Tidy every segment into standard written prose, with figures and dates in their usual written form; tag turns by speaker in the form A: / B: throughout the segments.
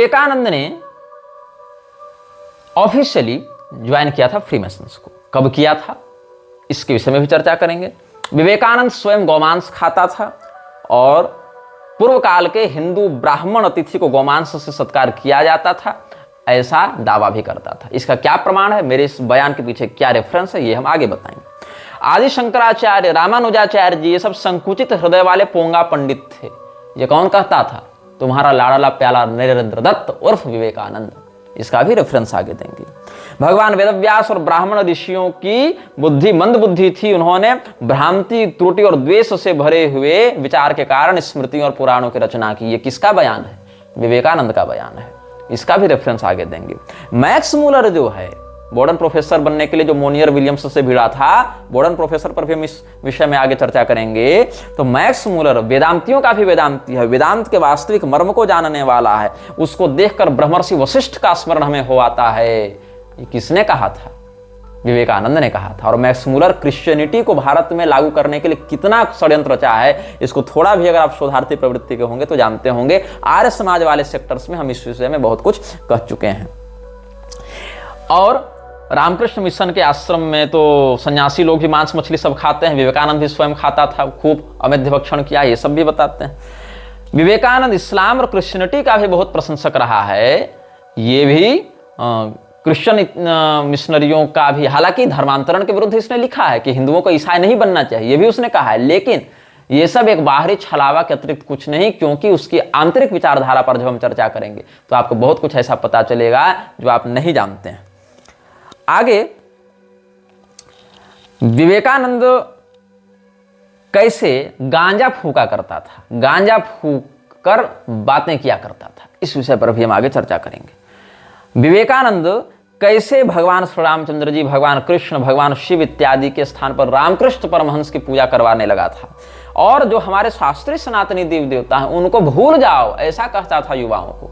A: विवेकानंद ने officially join किया था फ्रीमेसन्स को। कब किया था इसके विषय में भी चर्चा करेंगे। विवेकानंद स्वयं गौमांस खाता था और पूर्व काल के हिंदू ब्राह्मण अतिथि को गौमांस से सत्कार किया जाता था, ऐसा दावा भी करता था। इसका क्या प्रमाण है, मेरे इस बयान के पीछे क्या रेफरेंस है, ये हम आगे बताएंगे। आदि शंकराचार्य, रामानुजाचार्य जी, ये सब संकुचित हृदय वाले पोंगा पंडित थे। ये कौन कहता था? तुम्हारा लाड़ला प्याला नरेंद्र दत्त उर्फ विवेकानंद। इसका भी रेफरेंस आगे देंगे। भगवान वेदव्यास और ब्राह्मण ऋषियों की बुद्धि मंद बुद्धि थी। उन्होंने भ्रांति, त्रुटि और द्वेष से भरे हुए विचार के कारण स्मृतियों और पुराणों की रचना की। ये किसका बयान है? विवेकानंद का बयान है। इसका भी रेफरेंस आगे देंगे। मैक्स मूलर जो है, मॉडर्न प्रोफेसर बनने के लिए जो मोनियर विलियम्स से भिड़ा था, मॉडर्न प्रोफेसर पर भी हम इस विषय में आगे चर्चा करेंगे। तो मैक्स मूलर वेदांतियों का भी वेदांती है, वेदांत के वास्तविक मर्म को जानने वाला है। उसको देखकर ब्रह्मर्षि वशिष्ठ का स्मरण हमें हो आता है। ये किसने कहा था? विवेकानंद ने कहा था। और मैक्स मूलर क्रिश्चियनिटी को भारत में लागू करने के लिए कितना षड्यंत्र रचा है, इसको थोड़ा भी अगर आप शोधार्थी प्रवृत्ति के होंगे तो जानते होंगे। आर्य समाज वाले सेक्टर्स में हम इस विषय में बहुत कुछ कह चुके हैं। और रामकृष्ण मिशन के आश्रम में तो सन्यासी लोग भी मांस मछली सब खाते हैं। विवेकानंद भी स्वयं खाता था, खूब अवैध भक्षण किया, ये सब भी बताते हैं। विवेकानंद इस्लाम और क्रिश्चियनिटी का भी बहुत प्रशंसक रहा है। ये भी क्रिश्चियन मिशनरियों का भी, हालांकि धर्मांतरण के विरुद्ध इसने लिखा है कि हिंदुओं को ईसाई नहीं बनना चाहिए, ये भी उसने कहा है। लेकिन ये सब एक बाहरी छलावा के अतिरिक्त कुछ नहीं, क्योंकि उसकी आंतरिक विचारधारा पर जब हम चर्चा करेंगे तो आपको बहुत कुछ ऐसा पता चलेगा जो आप नहीं जानते हैं। आगे विवेकानंद कैसे गांजा फूका करता था, गांजा फूक कर बातें किया करता था, इस विषय पर भी हम आगे चर्चा करेंगे। विवेकानंद कैसे भगवान श्री रामचंद्र जी, भगवान कृष्ण, भगवान शिव इत्यादि के स्थान पर रामकृष्ण परमहंस की पूजा करवाने लगा था। और जो हमारे शास्त्रीय सनातनी देवी देवता हैं उनको भूल जाओ, ऐसा कहता था युवाओं को।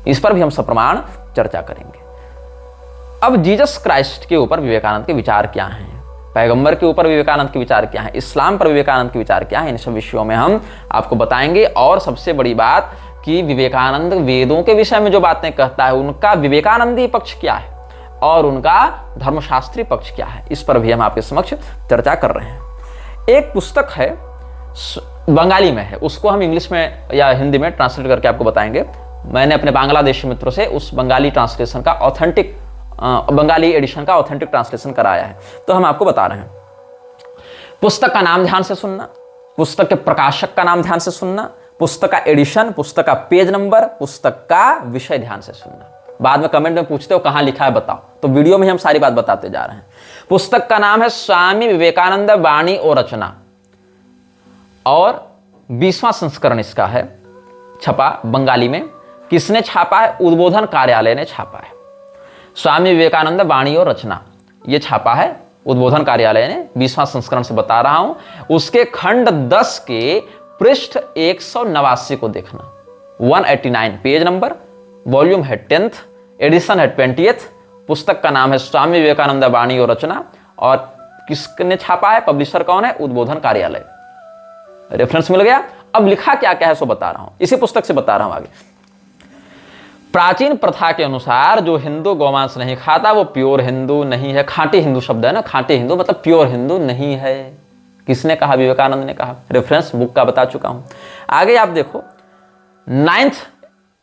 A: इस पर भी हम सप्रमाण चर्चा करेंगे। अब जीसस क्राइस्ट के ऊपर विवेकानंद के विचार क्या हैं, पैगंबर के ऊपर विवेकानंद के विचार क्या हैं, इस्लाम पर विवेकानंद के विचार क्या हैं, इन सब विषयों में हम आपको बताएंगे। और सबसे बड़ी बात कि विवेकानंद वेदों के विषय में जो बातें कहता है उनका विवेकानंदी पक्ष क्या है और उनका धर्मशास्त्री पक्ष क्या है, इस पर भी हम आपके समक्ष चर्चा कर रहे हैं। एक पुस्तक है, बंगाली में है, उसको हम इंग्लिश में या हिंदी में ट्रांसलेट करके आपको बताएंगे। मैंने अपने बांग्लादेशी मित्रों से उस बंगाली ट्रांसलेशन का ऑथेंटिक, बंगाली एडिशन का ऑथेंटिक ट्रांसलेशन कराया है, तो हम आपको बता रहे हैं। पुस्तक का नाम ध्यान से सुनना, पुस्तक के प्रकाशक का नाम ध्यान से सुनना, पुस्तक का एडिशन, पुस्तक का पेज नंबर, पुस्तक का विषय ध्यान से सुनना। बाद में कमेंट में पूछते हो कहां लिखा है बताओ, तो वीडियो में हम सारी बात बताते जा रहे हैं। पुस्तक का नाम है स्वामी विवेकानंद वाणी और रचना, और 20वां संस्करण इसका है, छपा बंगाली में। किसने छापा है? उद्बोधन कार्यालय ने छापा है। स्वामी विवेकानंद वाणी और रचना ये छापा है उद्बोधन कार्यालय ने, 20वां संस्करण से बता रहा हूं। उसके खंड 10 के पृष्ठ 189 को देखना, 189 पेज नंबर, वॉल्यूम है 10th, एडिशन है 20th। पुस्तक का नाम है स्वामी विवेकानंद वाणी और रचना, और किसने छापा है, पब्लिशर कौन है? उद्बोधन कार्यालय। रेफरेंस मिल गया। अब लिखा क्या क्या है सो बता रहा हूं, इसी पुस्तक से बता रहा हूं आगे। प्राचीन प्रथा के अनुसार जो हिंदू गौमांस नहीं खाता वो प्योर हिंदू नहीं है। खांटी हिंदू शब्द है ना, खांटी हिंदू मतलब प्योर हिंदू नहीं है। किसने कहा? विवेकानंद ने कहा। रेफरेंस बुक का बता चुका हूं। आगे आप देखो 9th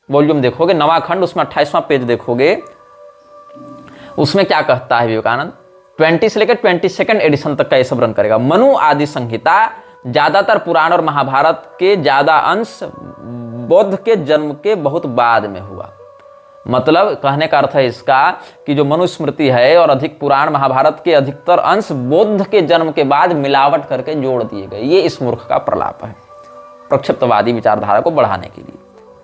A: वॉल्यूम देखोगे, 9वां खंड, उसमें 28वां पेज देखोगे, उसमें क्या कहता है विवेकानंद? 20 से लेकर 22nd एडिशन तक का ये सब रन करेगा। मनु आदि संहिता, ज्यादातर पुराण और महाभारत के ज्यादा अंश बुद्ध के जन्म के बहुत बाद में हुआ। मतलब कहने का अर्थ है इसका कि जो मनुस्मृति है और अधिक पुराण महाभारत के अधिकतर अंश बुद्ध के जन्म के बाद मिलावट करके जोड़ दिए गए। ये इस मूर्ख का प्रलाप है प्रक्षिप्तवादी विचारधारा को बढ़ाने के लिए,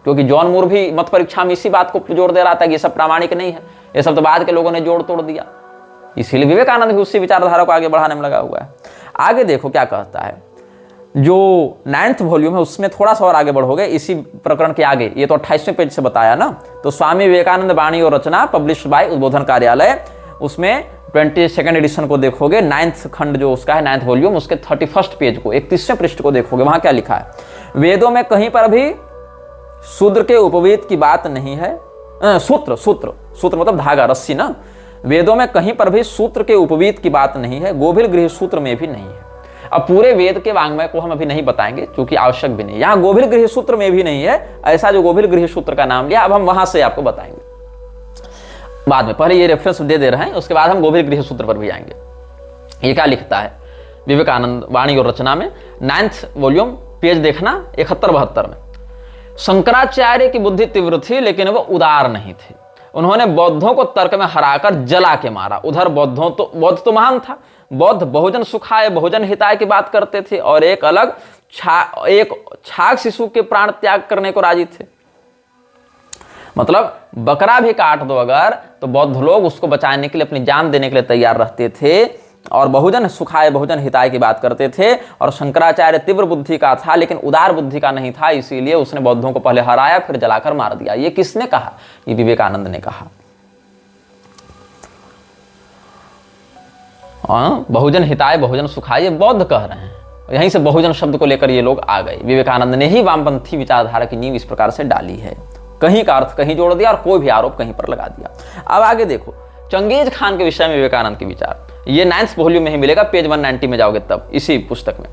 A: क्योंकि जॉन मूर भी मत परीक्षा में इसी बात को जोड़ दे रहा था कि ये सब प्रामाणिक नहीं है, ये सब तो बाद के लोगों ने जोड़ तोड़ दिया। इसीलिए विवेकानंद भी उसी विचारधारा को आगे बढ़ाने में लगा हुआ है। आगे देखो क्या कहता है, जो 9th वॉल्यूम है उसमें थोड़ा सा और आगे बढ़ोगे, इसी प्रकरण के आगे, ये तो 28वें पेज से बताया ना, तो स्वामी विवेकानंद वाणी और रचना पब्लिश बाय उद्बोधन कार्यालय, उसमें 22nd एडिशन को देखोगे, 9th खंड जो उसका है 9th वॉल्यूम, उसके 31st पेज को, 31वें पृष्ठ को देखोगे, वहां क्या लिखा है? वेदों में कहीं पर भी शूद्र के उपवीत की बात नहीं है। सूत्र सूत्र सूत्र मतलब धागा, रस्सी ना। वेदों में कहीं पर भी सूत्र के उपवीत की बात नहीं है, गोभिल गृह सूत्र में भी नहीं है। अब पूरे वेद के वांग्मय को हम अभी नहीं बताएंगे क्योंकि आवश्यक भी नहीं। यहाँ गोभिल गृह सूत्र में भी नहीं है ऐसा जो गोभिल गृह सूत्र का नाम लिया। अब हम वहां से आपको बताएंगे बाद में, पहले ये रेफरेंस दे रहे हैं, उसके बाद हम गोभिल गृह सूत्र पर भी आएंगे। ये क्या लिखता है विवेकानंद वाणी और रचना में, 9th वॉल्यूम, पेज देखना 71-72 में। शंकराचार्य की बुद्धि तीव्र थी लेकिन वह उदार नहीं थे। उन्होंने बौद्धों को तर्क में हराकर जला के मारा। उधर बौद्ध तो महान था। बौद्ध बहुजन सुखाय बहुजन हिताय की बात करते थे और एक छाग शिशु के प्राण त्याग करने को राजी थे। मतलब बकरा भी काट दो अगर, तो बौद्ध लोग उसको बचाने के लिए अपनी जान देने के लिए तैयार रहते थे और बहुजन सुखाय बहुजन हिताय की बात करते थे। और शंकराचार्य तीव्र बुद्धि का था लेकिन उदार बुद्धि का नहीं था, इसीलिए उसने बौद्धों को पहले हराया फिर जलाकर मार दिया। ये किसने कहा? ये विवेकानंद ने कहा। बहुजन हिताय बहुजन सुखाय ये बौद्ध कह रहे हैं, यहीं से बहुजन शब्द को लेकर ये लोग आ गए। विवेकानंद ने ही वामपंथी विचारधारा की नींव इस प्रकार से डाली है। कहीं का अर्थ कहीं जोड़ दिया और कोई भी आरोप कहीं पर लगा दिया। अब आगे देखो चंगेज खान के विषय में विवेकानंद के विचार, ये 9th वॉल्यूम में ही मिलेगा, पेज 190 में जाओगे तब इसी पुस्तक में।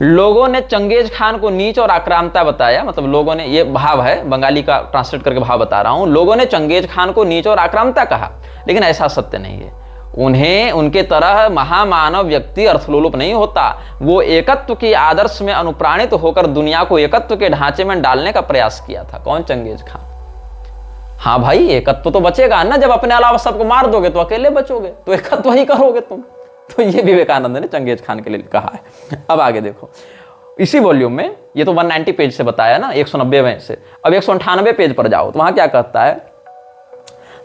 A: लोगों ने चंगेज खान को नीच और आक्रामकता बताया। मतलब लोगों ने, ये भाव है, बंगाली का ट्रांसलेट करके भाव बता रहा हूं। लोगों ने चंगेज खान को नीच और आक्रामकता कहा लेकिन ऐसा सत्य नहीं है। उन्हें उनके तरह महामानव व्यक्ति अर्थलोलुप नहीं होता। वो एकत्व के आदर्श में अनुप्राणित होकर दुनिया को एकत्व के ढांचे में डालने का प्रयास किया था। कौन? Genghis Khan. हाँ भाई, एकत्व तो बचेगा ना, जब अपने अलावा सबको मार दोगे तो अकेले बचोगे, तो एकत्व ही करोगे तुम। तो ये विवेकानंद ने चंगेज खान के लिए कहा है। अब आगे देखो इसी वॉल्यूम में, ये तो 190 पेज से बताया ना, 190 में से। अब 198 पेज पर जाओ तो वहां क्या कहता है?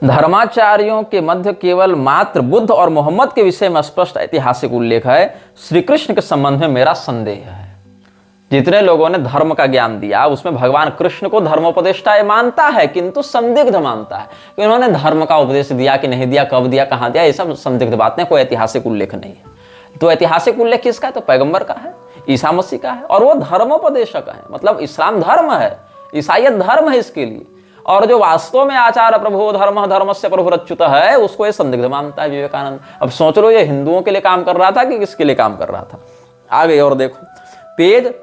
A: धर्माचार्यों के मध्य केवल मात्र बुद्ध और मोहम्मद के विषय में स्पष्ट ऐतिहासिक उल्लेख है। श्री कृष्ण के संबंध में मेरा संदेह है। जितने लोगों ने धर्म का ज्ञान दिया उसमें भगवान कृष्ण को धर्मोपदेष्टा मानता है किंतु संदिग्ध मानता है कि उन्होंने धर्म का उपदेश दिया कि नहीं दिया, कब दिया, कहां दिया, ये सब संदिग्ध बातें, कोई ऐतिहासिक उल्लेख नहीं है। तो ऐतिहासिक उल्लेख किसका है? तो पैगंबर का है, ईसा मसीह का है, और वो धर्मोपदेशक है। मतलब इस्लाम धर्म है, ईसाइयत धर्म है इसके लिए। और जो वास्तव में आचार प्रभु धर्म धर्मस्य प्रभु रच्युत है उसको ये संदिग्ध मानता है विवेकानंद। अब सोच लो ये हिंदुओं के लिए काम कर रहा था कि किसके लिए काम कर रहा था? आगे और देखो पेज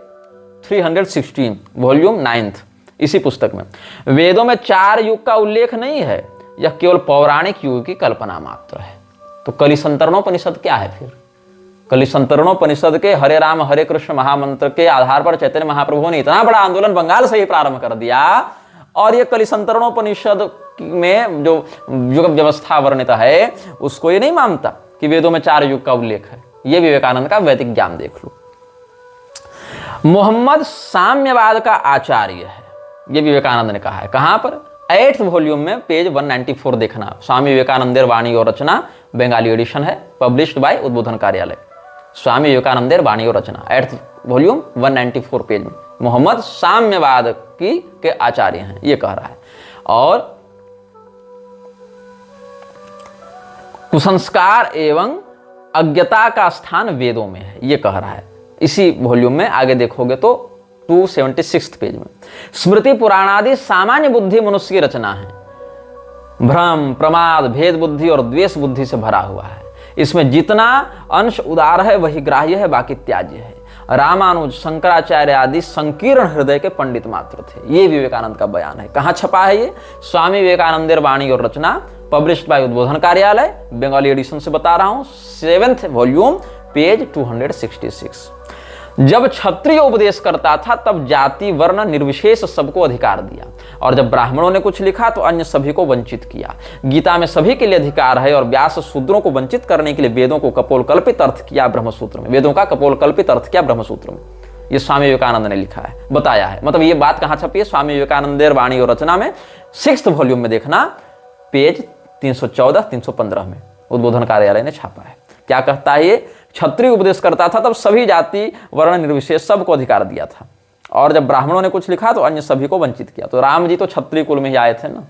A: 316 वॉल्यूम 9th इसी पुस्तक में। वेदों में 4 युग का उल्लेख नहीं है, यह केवल पौराणिक युग की कल्पना मात्र है। तो कलिसंतरणोपनिषद क्या है फिर? कलिसंतरणोपनिषद के हरे राम हरे कृष्ण महामंत्र के आधार पर चैतन्य महाप्रभु ने इतना बड़ा आंदोलन बंगाल से ही प्रारंभ कर दिया और ये कलिसंतरणोपनिषद में जो युग व्यवस्था वर्णित है उसको ये नहीं मानता कि वेदों में 4 युग का उल्लेख है। ये विवेकानंद का वैदिक ज्ञान देख लो। मोहम्मद साम्यवाद का आचार्य है, ये विवेकानंद ने कहा है। कहां पर? 8th वॉल्यूम में पेज 194 देखना। स्वामी विवेकानंदेर वाणी और रचना, बंगाली एडिशन है, पब्लिश्ड बाय उद्बोधन कार्यालय। स्वामी विवेकानंदेर वाणी और रचना 8th वॉल्यूम 194 पेज में मोहम्मद साम्यवाद के आचार्य हैं, ये कह रहा है। और कुसंस्कार एवं अज्ञता का स्थान वेदों में है, ये कह रहा है। इसी वॉल्यूम में आगे देखोगे तो 276 पेज में स्मृति पुराणादि सामान्य बुद्धि मनुष्य की रचना है। भ्रम प्रमाद भेद बुद्धि और द्वेष बुद्धि से भरा हुआ है। इसमें जितना अंश उदार है वही ग्राह्य है, बाकी त्याज्य है। रामानुज शंकराचार्य आदि संकीर्ण हृदय के पंडित मात्र थे। ये विवेकानंद का बयान है। कहां छपा है ये? स्वामी विवेकानंदेर वाणी और रचना, पब्लिश्ड बाय उद्बोधन कार्यालय, बंगाली एडिशन से बता रहा हूं, 7th वॉल्यूम पेज 266। जब क्षत्रिय उपदेश करता था तब जाति वर्ण निर्विशेष सबको अधिकार दिया, और जब ब्राह्मणों ने कुछ लिखा तो अन्य सभी को वंचित किया। गीता में सभी के लिए अधिकार है और व्यास शूद्रों को वंचित करने के लिए वेदों को कपोलकल्पित अर्थ किया ब्रह्मसूत्र में। वेदों का कपोलकल्पित अर्थ किया ब्रह्मसूत्र में। ये स्वामी विवेकानंद ने लिखा है, बताया है। मतलब ये बात कहां छपी है? स्वामी विवेकानंदेर वाणी और रचना में 6th वॉल्यूम में देखना, पेज 314-315 में उद्बोधन कार्यालय ने छापा है। क्या कहता है ये? क्षत्रिय उपदेश करता था तब सभी जाति वर्ण निर्विशेष सबको अधिकार दिया था, और जब ब्राह्मणों ने कुछ लिखा तो अन्य सभी को वंचित किया। तो राम जी तो क्षत्रिय कुल में ही आए थे ना।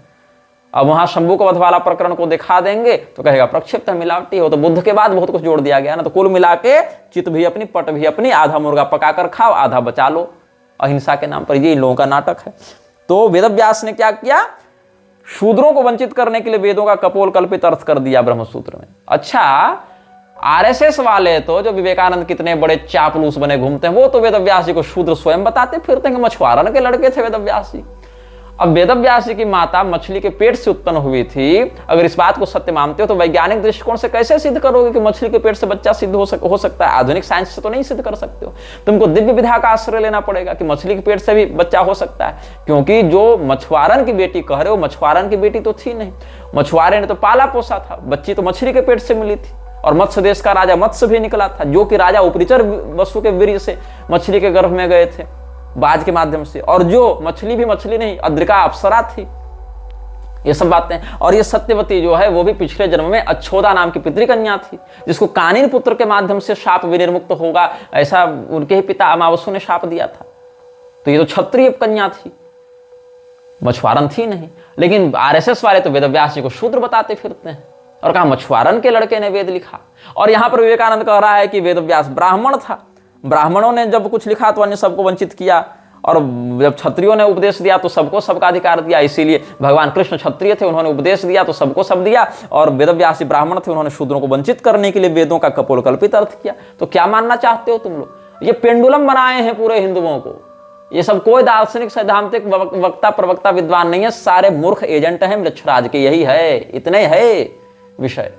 A: अब वहां शंभू का वध वाला प्रकरण को दिखा देंगे तो कहेगा प्रक्षिप्त मिलावटी हो। तो बुद्ध के बाद बहुत कुछ जोड़ दिया गया ना। तो कुल मिला के चित भी अपनी पट भी अपनी, आधा मुर्गा पकाकर खाओ आधा बचा लो, अहिंसा के नाम पर। ये इन लोगों का नाटक है। तो वेदव्यास ने क्या किया, शूद्रों को वंचित करने के लिए वेदों का कपोल कल्पित अर्थ कर दिया ब्रह्मसूत्र में। अच्छा, आरएसएस वाले तो जो विवेकानंद कितने बड़े चापलूस बने घूमते हैं, वो तो वेदव्यास जी को शूद्र स्वयं बताते फिरते हैं कि मछुआरन के लड़के थे वेदव्यास जी। अब वेदव्यास जी की माता मछली के पेट से उत्पन्न हुई थी, अगर इस बात को सत्य मानते हो तो वैज्ञानिक दृष्टिकोण से कैसे सिद्ध करोगे कि मछली के पेट से बच्चा सिद्ध हो सकता है? आधुनिक साइंस से तो नहीं सिद्ध कर सकते हो, तुमको दिव्य विधा का आश्रय लेना पड़ेगा कि मछली के पेट से भी बच्चा हो सकता है। क्योंकि जो मछुआरन की बेटी कह रहे हो, मछुआरन की बेटी तो थी नहीं, मछुआरे ने तो पाला पोसा था, बच्ची तो मछली के पेट से मिली थी। और मत्स्य देश का राजा मत्स्य भी निकला था, जो कि राजा उपरिचर वसु के वीर्य से मछली के गर्भ में गए थे बाज के माध्यम से, और जो मछली भी मछली नहीं, अद्रिका अप्सरा थी। ये सब बातें, और ये सत्यवती जो है वो भी पिछले जन्म में अच्छोदा नाम की पितृकन्या थी, जिसको कानिन पुत्र के माध्यम से शाप विनिर्मुक्त होगा ऐसा उनके ही पिता अमावसु ने शाप दिया था। तो ये तो क्षत्रिय कन्या थी, मछुआरन थी नहीं। लेकिन आरएसएस वाले तो वेदव्यास जी को शूद्र बताते फिरते हैं और कहा मछुआरन के लड़के ने वेद लिखा। और यहां पर विवेकानंद कह रहा है कि वेदव्यास ब्राह्मण था, ब्राह्मणों ने जब कुछ लिखा तो अन्य सबको वंचित किया, और जब क्षत्रियों ने उपदेश दिया तो सबको सबका अधिकार दिया। इसीलिए भगवान कृष्ण क्षत्रिय थे, उन्होंने उपदेश दिया तो सबको सब दिया, और वेदव्यास ब्राह्मण थे, उन्होंने शूद्रों को वंचित करने के लिए वेदों का कपोल कल्पित अर्थ किया। तो क्या मानना चाहते हो तुम लोग? ये पेंडुलम बनाए हैं पूरे हिंदुओं को। ये सब कोई दार्शनिक सैद्धांतिक वक्ता प्रवक्ता विद्वान नहीं है, सारे मूर्ख एजेंट हैं मृक्षराज के। यही है, इतने है विषय,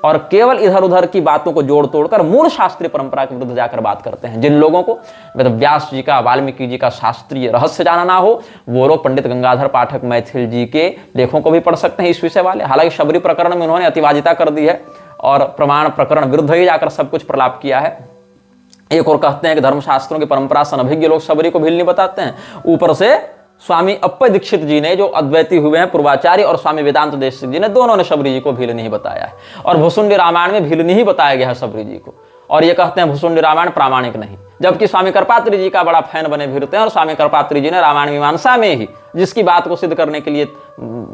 A: और केवल इधर उधर की बातों को जोड़ तोड़कर मूल शास्त्रीय परंपरा के विरुद्ध जाकर बात करते हैं। जिन लोगों को वेदव्यास जी का, वाल्मीकि जी का शास्त्रीय रहस्य जाना ना हो, वो लोग पंडित गंगाधर पाठक मैथिल जी के लेखों को भी पढ़ सकते हैं इस विषय वाले। हालांकि शबरी प्रकरण में उन्होंने अतिवादिता कर दी है और प्रमाण प्रकरण विरुद्ध ही जाकर सब कुछ प्रलाप किया है। एक और कहते हैं कि धर्मशास्त्रों की परंपरा से अनभिज्ञ लोग शबरी को भील नहीं बताते हैं। ऊपर से स्वामी अप्पय दीक्षित जी ने, जो अद्वैती हुए हैं पूर्वाचार्य, और स्वामी वेदांत देशिक जी ने, दोनों ने शबरी जी को भील नहीं बताया है। और भुसुंडी रामायण में भील नहीं बताया गया है शबरी जी को, और ये कहते हैं भुसुंडी रामायण प्रामाणिक नहीं। जबकि स्वामी करपात्री जी का बड़ा फैन बने फिरते हैं, और स्वामी करपात्री जी ने रामायण मीमांसा में ही जिसकी बात को सिद्ध करने के लिए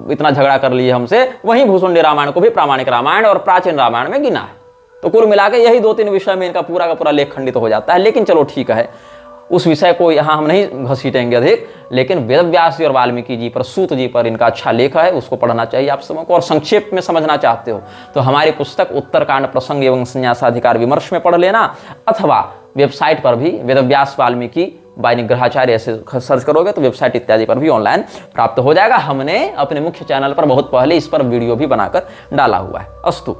A: इतना झगड़ा कर लिया हमसे, वहीं भुसुंडी रामायण को भी प्रामाणिक रामायण और प्राचीन रामायण में गिना है। तो कुल मिलाकर यही 2-3 विषय में इनका पूरा का पूरा लेख खंडित हो जाता है। लेकिन चलो ठीक है, उस विषय को यहाँ हम नहीं घसीटेंगे अधिक। लेकिन वेदव्यास जी और वाल्मीकि जी पर, सूत जी पर इनका अच्छा लेख है, उसको पढ़ना चाहिए आप सबको। और संक्षेप में समझना चाहते हो तो हमारी पुस्तक उत्तरकांड प्रसंग एवं संन्यासाधिकार विमर्श में पढ़ लेना, अथवा वेबसाइट पर भी वेदव्यास वाल्मीकि बाय निग्रहाचार्य ऐसे सर्च करोगे तो वेबसाइट इत्यादि पर भी ऑनलाइन प्राप्त हो जाएगा। हमने अपने मुख्य चैनल पर बहुत पहले इस पर वीडियो भी बनाकर डाला हुआ है। अस्तु,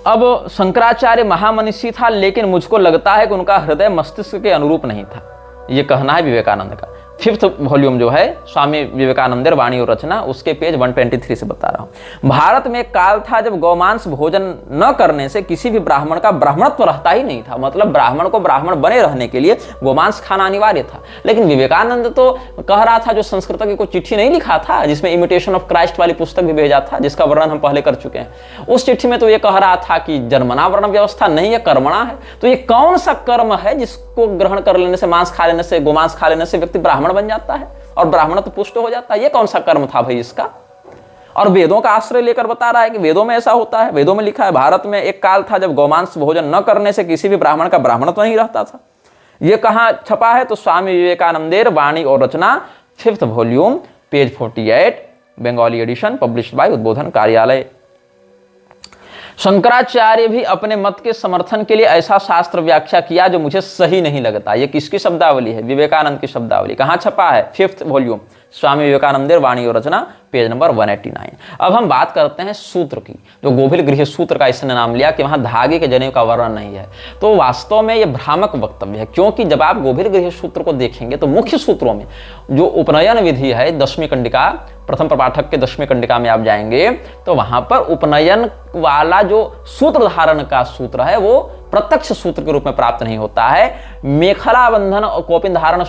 A: अब शंकराचार्य महामनीषी था, लेकिन मुझको लगता है कि उनका हृदय मस्तिष्क के अनुरूप नहीं था, ये कहना है विवेकानंद का। 5th वॉल्यूम जो है स्वामी विवेकानंद वाणी और रचना, उसके पेज 123 से बता रहा हूं। भारत में एक काल था जब गौमांस भोजन न करने से किसी भी ब्राह्मण का ब्राह्मणत्व रहता ही नहीं था। मतलब ब्राह्मण को ब्राह्मण बने रहने के लिए गोमांस खाना अनिवार्य था। लेकिन विवेकानंद तो कह रहा था, जो संस्कृत की कोई चिट्ठी नहीं लिखा था जिसमें इमिटेशन ऑफ क्राइस्ट वाली पुस्तक भी भेजा था, जिसका वर्णन हम पहले कर चुके हैं, उस चिट्ठी में तो ये कह रहा था कि जन्मना वर्ण व्यवस्था नहीं है, कर्मणा है। तो ये कौन सा कर्म है जिसको ग्रहण कर लेने से, मांस खा लेने से, गोमांस खा लेने से व्यक्ति ब्राह्मण बन जाता है और ब्राह्मणत्व पुष्ट हो जाता है? ये कौन सा कर्म था भाई इसका? और वेदों का आश्रय लेकर बता रहा है कि वेदों में ऐसा होता है। वेदों में लिखा है, भारत में एक काल था जब गौमांस भोजन न करने से किसी भी ब्राह्मण का ब्राह्मणत्व नहीं रहता था। ये कहाँ छपा है? तो स्वामी विवेकानंदेर वाणी और रचना, 5th volume, page 48, Bengali edition, published by Udbodhan Karyalaya. Shankaracharya भी अपने मत के समर्थन के लिए ऐसा शास्त्र व्याख्या किया जो मुझे सही नहीं लगता। ये किसकी शब्दावली है? विवेकानंद की शब्दावली। कहाँ छपा है? 5th वॉल्यूम, स्वामी विवेकानंदेर वाणी और रचना, पेज नंबर 189। अब हम बात करते हैं सूत्र की, जो गोभिल गृह सूत्र का इसने नाम लिया कि वहां धागे के जनेऊ का वर्णन नहीं है। तो वास्तव में यह भ्रामक वक्तव्य है, क्योंकि जब आप गोभिल गृह सूत्र को देखेंगे तो मुख्य सूत्रों में जो उपनयन विधि है, 10वीं कंडिका, प्रथम प्रपाठक के 10वीं कंडिका में आप जाएंगे तो वहां पर उपनयन वाला जो सूत्र धारण का सूत्र है वो प्रत्यक्ष सूत्र के रूप में प्राप्त नहीं होता है। मेखला बंधन और कौपिन धारण,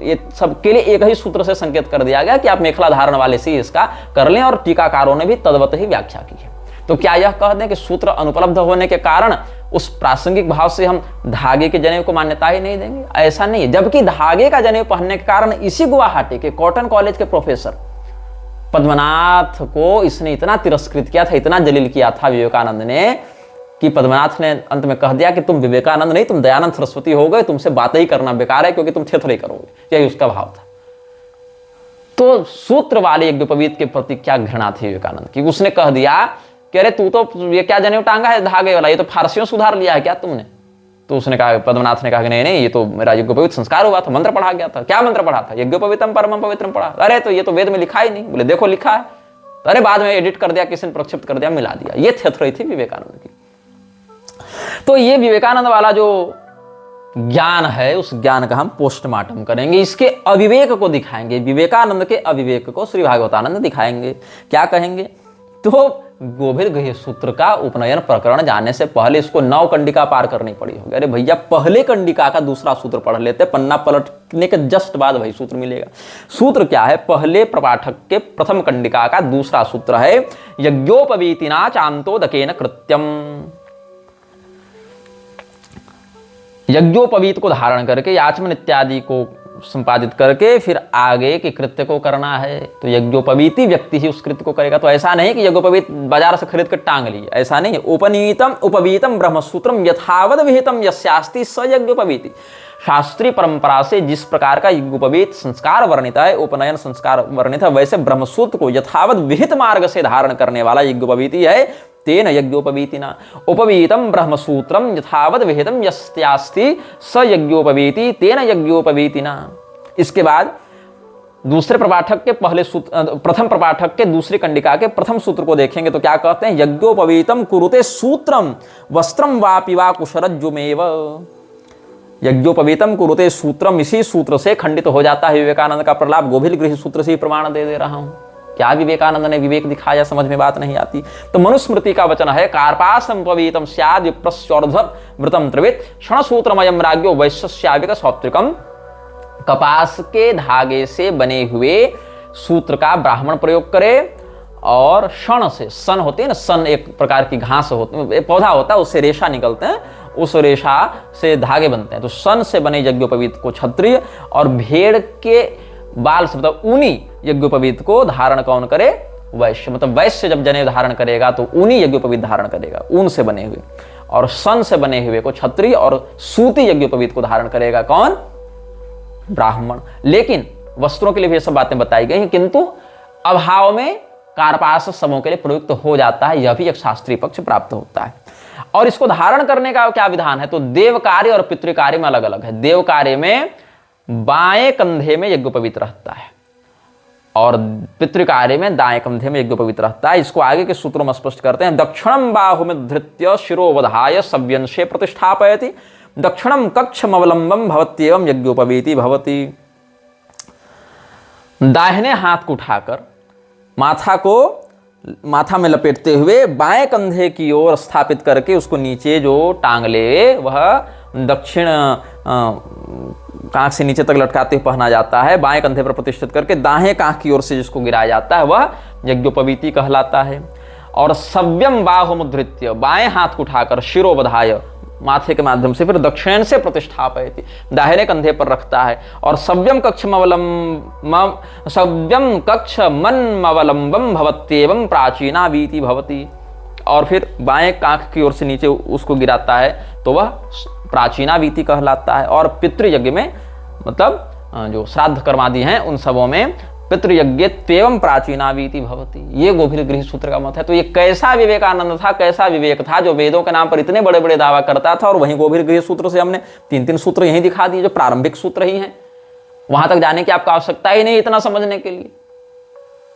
A: ये सब के लिए एक ही सूत्र से संकेत कर दिया गया कि आप मेखला धारण वाले से इसका कर लें, और टीकाकारों ने भी तद्वत ही व्याख्या की है। तो क्या यह कह दें कि सूत्र अनुपलब्ध होने के कारण उस प्रासंगिक भाव से हम धागे के जनेऊ को मान्यता ही नहीं देंगे? ऐसा नहीं है। जबकि धागे का जनेऊ पहनने के कारण इसी गुवाहाटी के कॉटन कॉलेज के प्रोफेसर पद्मनाथ को इसने इतना तिरस्कृत किया था, इतना जलील किया था विवेकानंद ने, कि पद्मनाथ ने अंत में कह दिया कि तुम विवेकानंद नहीं, तुम दयानंद सरस्वती हो गए, तुमसे बातें ही करना बेकार है, क्योंकि तुम थेथरे करोगे। यही उसका भाव था। तो सूत्र वाले यज्ञोपवीत के प्रति क्या घृणा थी विवेकानंद की, उसने कह दिया कि अरे तू तो ये क्या जनेऊ टांगा है धागे वाला, ये तो फारसियों सुधार लिया है क्या तुमने। तो उसने कहा, पद्मनाथ ने कहा कि नहीं नहीं, ये तो मेरा यज्ञोपवीत संस्कार हुआ था, मंत्र पढ़ा गया था। क्या मंत्र पढ़ा था? यज्ञोपवीतम परमम पवित्रम पढ़ा। अरे तो ये तो वेद में लिखा ही नहीं। बोले देखो लिखा है। तो अरे बाद में एडिट कर दिया, किसी ने प्रक्षिप्त कर दिया, मिला दिया। ये थ्योरी थी विवेकानंद की। तो ये विवेकानंद वाला जो ज्ञान है, उस ज्ञान का हम पोस्टमार्टम करेंगे, इसके अविवेक को दिखाएंगे, विवेकानंद के अविवेक को श्री भागवतानंद दिखाएंगे। क्या कहेंगे? तो गोभिर गृह सूत्र का उपनयन प्रकरण जाने से पहले इसको 9 कंडिका पार करनी पड़ी होगी। अरे भैया पहले कंडिका का दूसरा सूत्र पढ़ लेते, पन्ना पलटने के जस्ट बाद वही सूत्र मिलेगा। सूत्र क्या है? पहले प्रपाठक के प्रथम कंडिका का दूसरा सूत्र है, यज्ञोपवीतिना चांतोदकेन कृत्यम। यज्ञोपवीत को धारण करके, याचमन इत्यादि को संपादित करके फिर आगे के कृत्य को करना है। तो यज्ञोपवीति व्यक्ति ही उस कृत्य को करेगा। तो ऐसा नहीं कि यज्ञोपवीत बाजार से खरीद कर टांग लिए, ऐसा नहीं है। उपनीतम उपवीतम ब्रह्मसूत्रम यथावद विहितम यस्यास्ति स यज्ञोपवीति। शास्त्रीय परंपरा से जिस प्रकार का यज्ञोपवीत संस्कार वर्णित है, उपनयन संस्कार वर्णित है, वैसे ब्रह्मसूत्र को यथावद विहित मार्ग से धारण करने वाला यज्ञोपवीति है। तेन यज्ञोपवीतिना उपवीतम ब्रह्मसूत्रम यथावद विहितम यस्यास्ति स यज्ञोपवीति तेन यज्ञोपवीतिना। इसके बाद दूसरे प्रपाठक के पहले सूत्र, प्रथम प्रपाठक के दूसरी कंडिका के प्रथम सूत्र को देखेंगे तो क्या कहते हैं? यज्ञोपवीतम कुरुते सूत्रम वस्त्रम वापि वा कुशरज्जुमेव। यज्ञोपवीतम कुरुते सूत्रम, इसी सूत्र से खंडित हो जाता है विवेकानंद का प्रलाप। गोभिल गृह सूत्र से ही प्रमाण दे रहा हूं। क्या विवेकानंद ने विवेक दिखाया? समझ में बात नहीं आती। तो मनुस्मृति का वचन है, कार्पासम पवीतम स्याद् विप्रस्योर्ध्वृतम त्रिवित क्षणसूत्रमयम राज्ञो वैश्यस्याविक सौत्रिकम। कपास के धागे से बने हुए सूत्र का ब्राह्मण प्रयोग करे और शन से, सन होते हैं ना, सन एक प्रकार की घास होती, पौधा होता है, उससे रेशा निकलते हैं, उस रेशा से धागे बनते हैं। तो सन से बने यज्ञोपवीत को क्षत्रिय, और भेड़ के बाल से मतलब ऊनी यज्ञोपवीत को धारण कौन करे? वैश्य। मतलब वैश्य जब जनेऊ धारण करेगा तो ऊनी यज्ञोपवीत धारण करेगा, ऊन से बने हुए। और सन से बने हुए को क्षत्रिय, और सूती यज्ञोपवीत को धारण करेगा कौन? ब्राह्मण। लेकिन वस्त्रों के लिए भी ये सब बातें बताई गई हैं, किंतु अभाव में कार्पास सबों के लिए प्रयुक्त हो जाता है। यह भी एक शास्त्रीय पक्ष प्राप्त होता है। और इसको धारण करने का क्या विधान है? तो देव कार्य और पितृ कार्य में अलग अलग है। देव कार्य में बाएं कंधे में यज्ञोपवीत रहता है और पितृ कार्य में दाएं कंधे में यज्ञोपवीत रहता है। इसको आगे के सूत्रों में स्पष्ट करते हैं। दक्षिणम बाहुमें धृत्य शिरोवधाय सव्यंशे प्रतिष्ठापयति दक्षिणम कक्षमवलंबम भवत्येवं यज्ञोपवीति भवति। दाहिने हाथ को उठाकर माथा में लपेटते हुए बाएं कंधे की ओर स्थापित करके उसको नीचे जो टांग ले, वह दक्षिण कांख से नीचे तक लटकाते हुए पहना जाता है। बाएं कंधे पर प्रतिष्ठित करके दाएं कांख की ओर से जिसको गिराया जाता है वह यज्ञोपवीति कहलाता है। और सव्यम बाहुमुद्धृत्य, बाएं हाथ को उठाकर शिरोवधाय, माथे के माध्यम से फिर दक्षिण से प्रतिष्ठापयति, दाहिने कंधे पर रखता है। और सव्यम कक्षमन्मवलंबम भवत्येवं प्राचीनावीति भवति। और फिर बाएं कांख की ओर से नीचे उसको गिराता है तो वह प्राचीनावीति कहलाता है। और पितृयज्ञ में मतलब जो श्राद्ध कर्मादि हैं उन सबों में पितृयज्ञ तेवं प्राचीनावीति भवति। ये गोभिल गृह सूत्र का मत है। तो ये कैसा विवेकानंद था, कैसा विवेक था जो वेदों के नाम पर इतने बड़े बड़े दावा करता था। और वहीं गोभिल गृह सूत्र से हमने 3 सूत्र यहीं दिखा दिए जो प्रारंभिक सूत्र ही हैं। वहां तक जाने की आपको आवश्यकता ही नहीं इतना समझने के लिए।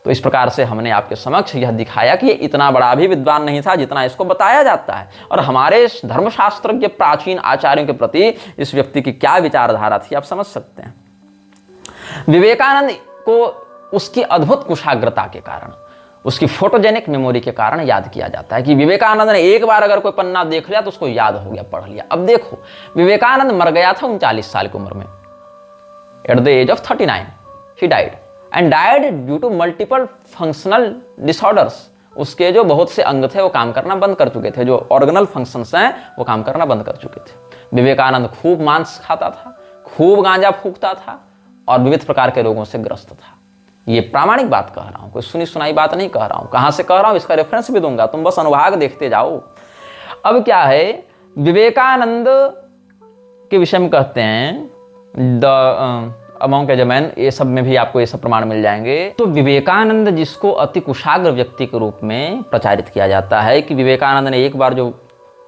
A: तो इस प्रकार से हमने आपके समक्ष यह दिखाया कि ये इतना बड़ा भी विद्वान नहीं था जितना इसको बताया जाता है। और हमारे धर्मशास्त्रज्ञ प्राचीन आचार्यों के प्रति इस व्यक्ति की क्या विचारधारा थी आप समझ सकते हैं। विवेकानंद को उसकी अद्भुत कुशाग्रता के कारण, उसकी फोटोजेनिक मेमोरी के कारण याद किया जाता है कि विवेकानंद ने एक बार अगर कोई पन्ना देख लिया तो उसको याद हो गया, पढ़ लिया। अब देखो, विवेकानंद मर गया था 39 साल की उम्र में, at the age of 39 he died and died due to multiple functional disorders. उसके जो बहुत से अंग थे वो काम करना बंद कर चुके थे, जो ऑर्गनल फंक्शंस हैं वो काम करना बंद कर चुके थे। विवेकानंद खूब मांस खाता था, खूब गांजा फूकता था और विविध प्रकार के रोगों से ग्रस्त था। ये प्रामाणिक बात कह रहा हूं, कोई सुनी सुनाई बात नहीं कह रहा हूं। कहां से कह रहा हूं इसका रेफरेंस भी दूंगा, तुम बस अनुभाग देखते जाओ। अब क्या है, विवेकानंद के विषय में कहते हैं अमोंग एजमैन, ये सब में भी आपको ये सब प्रमाण मिल जाएंगे। तो विवेकानंद जिसको अति कुशाग्र व्यक्ति के रूप में प्रचारित किया जाता है कि विवेकानंद ने एक बार जो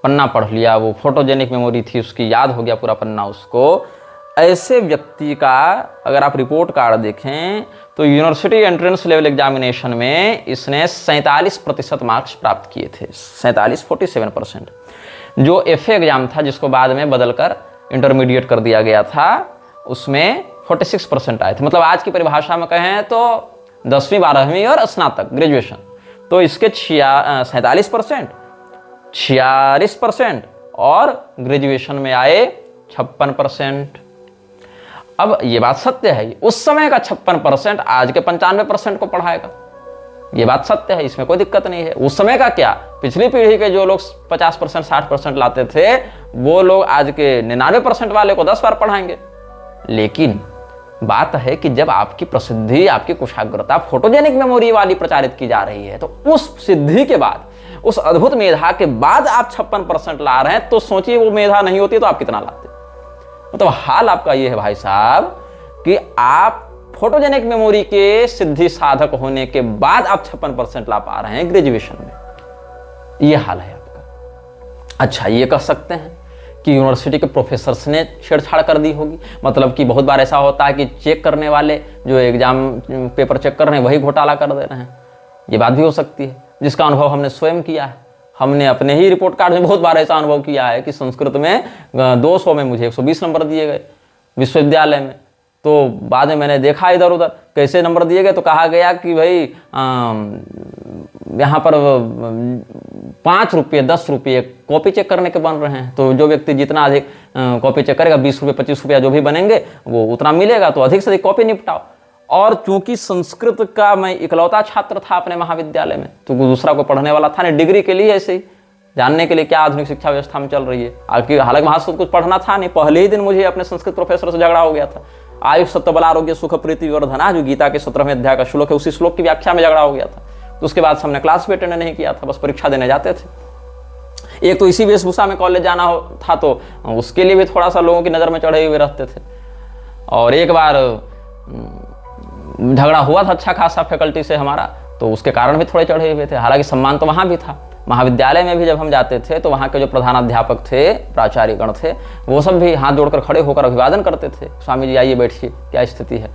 A: पन्ना पढ़ लिया, वो फोटोजेनिक मेमोरी थी उसकी, याद हो गया पूरा पन्ना उसको, ऐसे व्यक्ति का अगर आप रिपोर्ट कार्ड देखें तो यूनिवर्सिटी एंट्रेंस लेवल एग्जामिनेशन में इसने 47% मार्क्स प्राप्त किए थे। 47 जो एफए एग्जाम था जिसको बाद में बदलकर इंटरमीडिएट कर दिया गया था, उसमें 46% आए थे। मतलब आज की परिभाषा में कहें तो 10वीं 12वीं और स्नातक ग्रेजुएशन, तो इसके 47%, 46% और ग्रेजुएशन में आए 56%। अब ये बात सत्य है, उस समय का 56% आज के 95% को पढ़ाएगा, ये बात सत्य है, इसमें कोई दिक्कत नहीं है। उस समय का क्या, पिछली पीढ़ी के जो लोग 50% 60% लाते थे, वो लोग आज के 99% वाले को 10 बार पढ़ाएंगे। लेकिन बात है कि जब आपकी प्रसिद्धि, आपकी कुशाग्रता फोटोजेनिक मेमोरी वाली प्रचारित की जा रही है, तो उस सिद्धि के बाद, उस अद्भुत मेधा के बाद आप 56% ला रहे हैं, तो सोचिए वो मेधा नहीं होती तो आप कितना लाते। मतलब हाल आपका ये है भाई साहब कि आप फोटोजेनिक मेमोरी के सिद्धि साधक होने के बाद आप 56% ला पा रहे हैं ग्रेजुएशन में, ये हाल है आपका। अच्छा, ये कह सकते हैं कि यूनिवर्सिटी के प्रोफेसर्स ने छेड़छाड़ कर दी होगी, मतलब कि बहुत बार ऐसा होता है कि चेक करने वाले जो एग्जाम पेपर चेक कर रहे हैं वही घोटाला कर दे रहे हैं, ये बात भी हो सकती है, जिसका अनुभव हमने स्वयं किया है। हमने अपने ही रिपोर्ट कार्ड में बहुत बार ऐसा अनुभव किया है कि संस्कृत में 200 में मुझे 120 नंबर दिए गए विश्वविद्यालय में, तो बाद में मैंने देखा इधर उधर कैसे नंबर दिए गए, तो कहा गया कि भाई यहाँ पर 5 रुपये 10 रुपये कॉपी चेक करने के बन रहे हैं, तो जो व्यक्ति जितना अधिक कॉपी चेक करेगा, 20 रुपये 25 रुपया जो भी बनेंगे वो उतना मिलेगा, तो अधिक से अधिक कॉपी निपटाओ। और चूंकि संस्कृत का मैं इकलौता छात्र था अपने महाविद्यालय में, तो दूसरा को पढ़ने वाला था नहीं, डिग्री के लिए ऐसे ही जानने के लिए क्या आधुनिक शिक्षा व्यवस्था में चल रही है। हालांकि वहां से कुछ पढ़ना था नहीं, पहले ही दिन मुझे अपने संस्कृत प्रोफेसर से झगड़ा हो गया था। आयु सत्य बल आरोग्य सुख प्रीति वर्धना, जो गीता के 17वें अध्याय का श्लोक है, उसी श्लोक की व्याख्या में झगड़ा हो गया था। तो उसके बाद हमने क्लास भी अटेंड नहीं किया था, बस परीक्षा देने जाते थे। एक तो इसी वेशभूषा में कॉलेज जाना था, तो उसके लिए भी थोड़ा सा लोगों की नजर में चढ़े हुए रहते थे। और एक बार झगड़ा हुआ था अच्छा खासा फैकल्टी से हमारा, तो उसके कारण भी थोड़े चढ़े हुए थे। हालांकि सम्मान तो वहाँ भी था, महाविद्यालय में भी जब हम जाते थे तो वहाँ के जो प्रधानाध्यापक थे, प्राचार्य गण थे, वो सब भी हाथ जोड़कर खड़े होकर अभिवादन करते थे, स्वामी जी आइए बैठिए, क्या स्थिति है।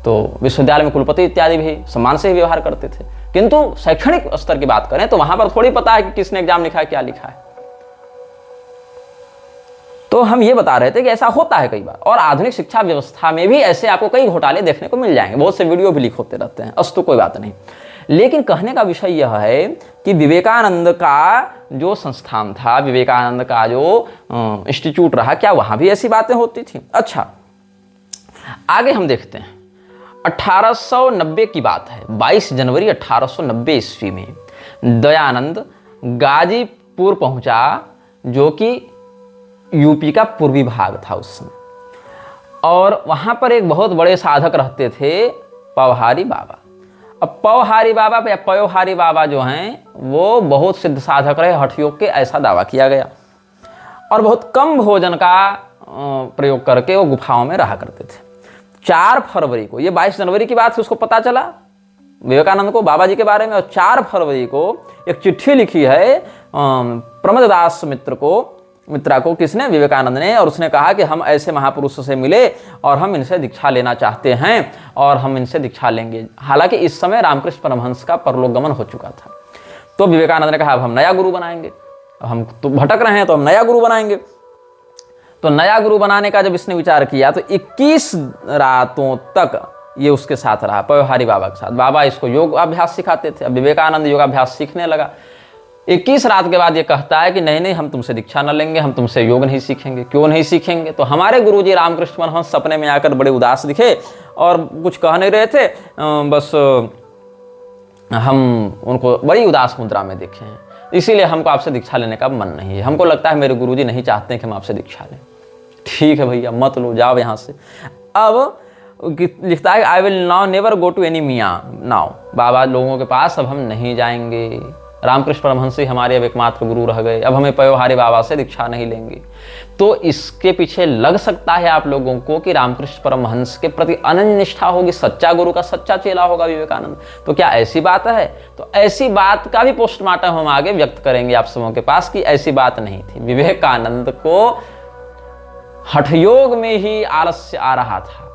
A: तो विश्वविद्यालय में कुलपति इत्यादि भी सम्मान से ही व्यवहार करते थे। किंतु शैक्षणिक स्तर की बात करें तो वहाँ पर थोड़ी पता है कि किसने एग्जाम लिखा है, क्या लिखा है। तो हम ये बता रहे थे कि ऐसा होता है कई बार, और आधुनिक शिक्षा व्यवस्था में भी ऐसे आपको कई घोटाले देखने को मिल जाएंगे, बहुत से वीडियो भी लीक होते रहते हैं, अस्तु कोई बात नहीं। लेकिन कहने का विषय यह है कि विवेकानंद का जो संस्थान था, विवेकानंद का जो इंस्टीट्यूट रहा, क्या वहां भी ऐसी बातें होती थी? अच्छा, आगे हम देखते हैं। 1890 की बात है, 22 जनवरी 1890 ईस्वी में दयानंद गाजीपुर पहुंचा, जो कि यूपी का पूर्वी भाग था उस समय, और वहां पर एक बहुत बड़े साधक रहते थे, पवहारी बाबा। अब पवहारी बाबा या पयोहारी बाबा जो हैं वो बहुत सिद्ध साधक रहे हठ योग के, ऐसा दावा किया गया, और बहुत कम भोजन का प्रयोग करके वो गुफाओं में रहा करते थे। 4 फरवरी को, ये 22 जनवरी की बात से उसको पता चला विवेकानंद को बाबा जी के बारे में, और 4 फरवरी को एक चिट्ठी लिखी है प्रमददास मित्रा को, किसने? विवेकानंद ने। और उसने कहा कि हम ऐसे महापुरुषों से मिले और हम इनसे दीक्षा लेना चाहते हैं और हम इनसे दीक्षा लेंगे। हालांकि इस समय रामकृष्ण परमहंस का परलोक गमन हो चुका था। तो विवेकानंद ने कहा अब हम नया गुरु बनाएंगे, हम तो भटक रहे हैं तो हम नया गुरु बनाएंगे। तो नया गुरु बनाने का जब इसने विचार किया तो 21 रातों तक ये उसके साथ रहा, पयोहारी बाबा के साथ। बाबा इसको योग अभ्यास सिखाते थे। अब विवेकानंद योगाभ्यास सीखने लगा। 21 रात के बाद ये कहता है कि नहीं नहीं, हम तुमसे दीक्षा न लेंगे, हम तुमसे योग नहीं सीखेंगे। क्यों नहीं सीखेंगे? तो हमारे गुरुजी रामकृष्ण परमहंस सपने में आकर बड़े उदास दिखे और कुछ कह नहीं रहे थे, बस हम उनको बड़ी उदास मुद्रा में देखे हैं, इसीलिए हमको आपसे दीक्षा लेने का मन नहीं है। हमको लगता है मेरे गुरुजी नहीं चाहते कि हम आपसे दीक्षा लें। ठीक है भैया, मत लो, जाओ यहाँ से। अब लिखता है I will now never go to any मियाँ नाउ, बाबा लोगों के पास अब हम नहीं जाएंगे। रामकृष्ण परमहंस ही हमारे अब एकमात्र गुरु रह गए, अब हमें पयोहारी बाबा से दीक्षा नहीं लेंगे। तो इसके पीछे लग सकता है आप लोगों को कि रामकृष्ण परमहंस के प्रति अनन्य निष्ठा होगी, सच्चा गुरु का सच्चा चेला होगा विवेकानंद। तो क्या ऐसी बात है? तो ऐसी बात का भी पोस्टमार्टम हम आगे व्यक्त करेंगे आप सबों के पास कि ऐसी बात नहीं थी। विवेकानंद को हठयोग में ही आलस्य आ रहा था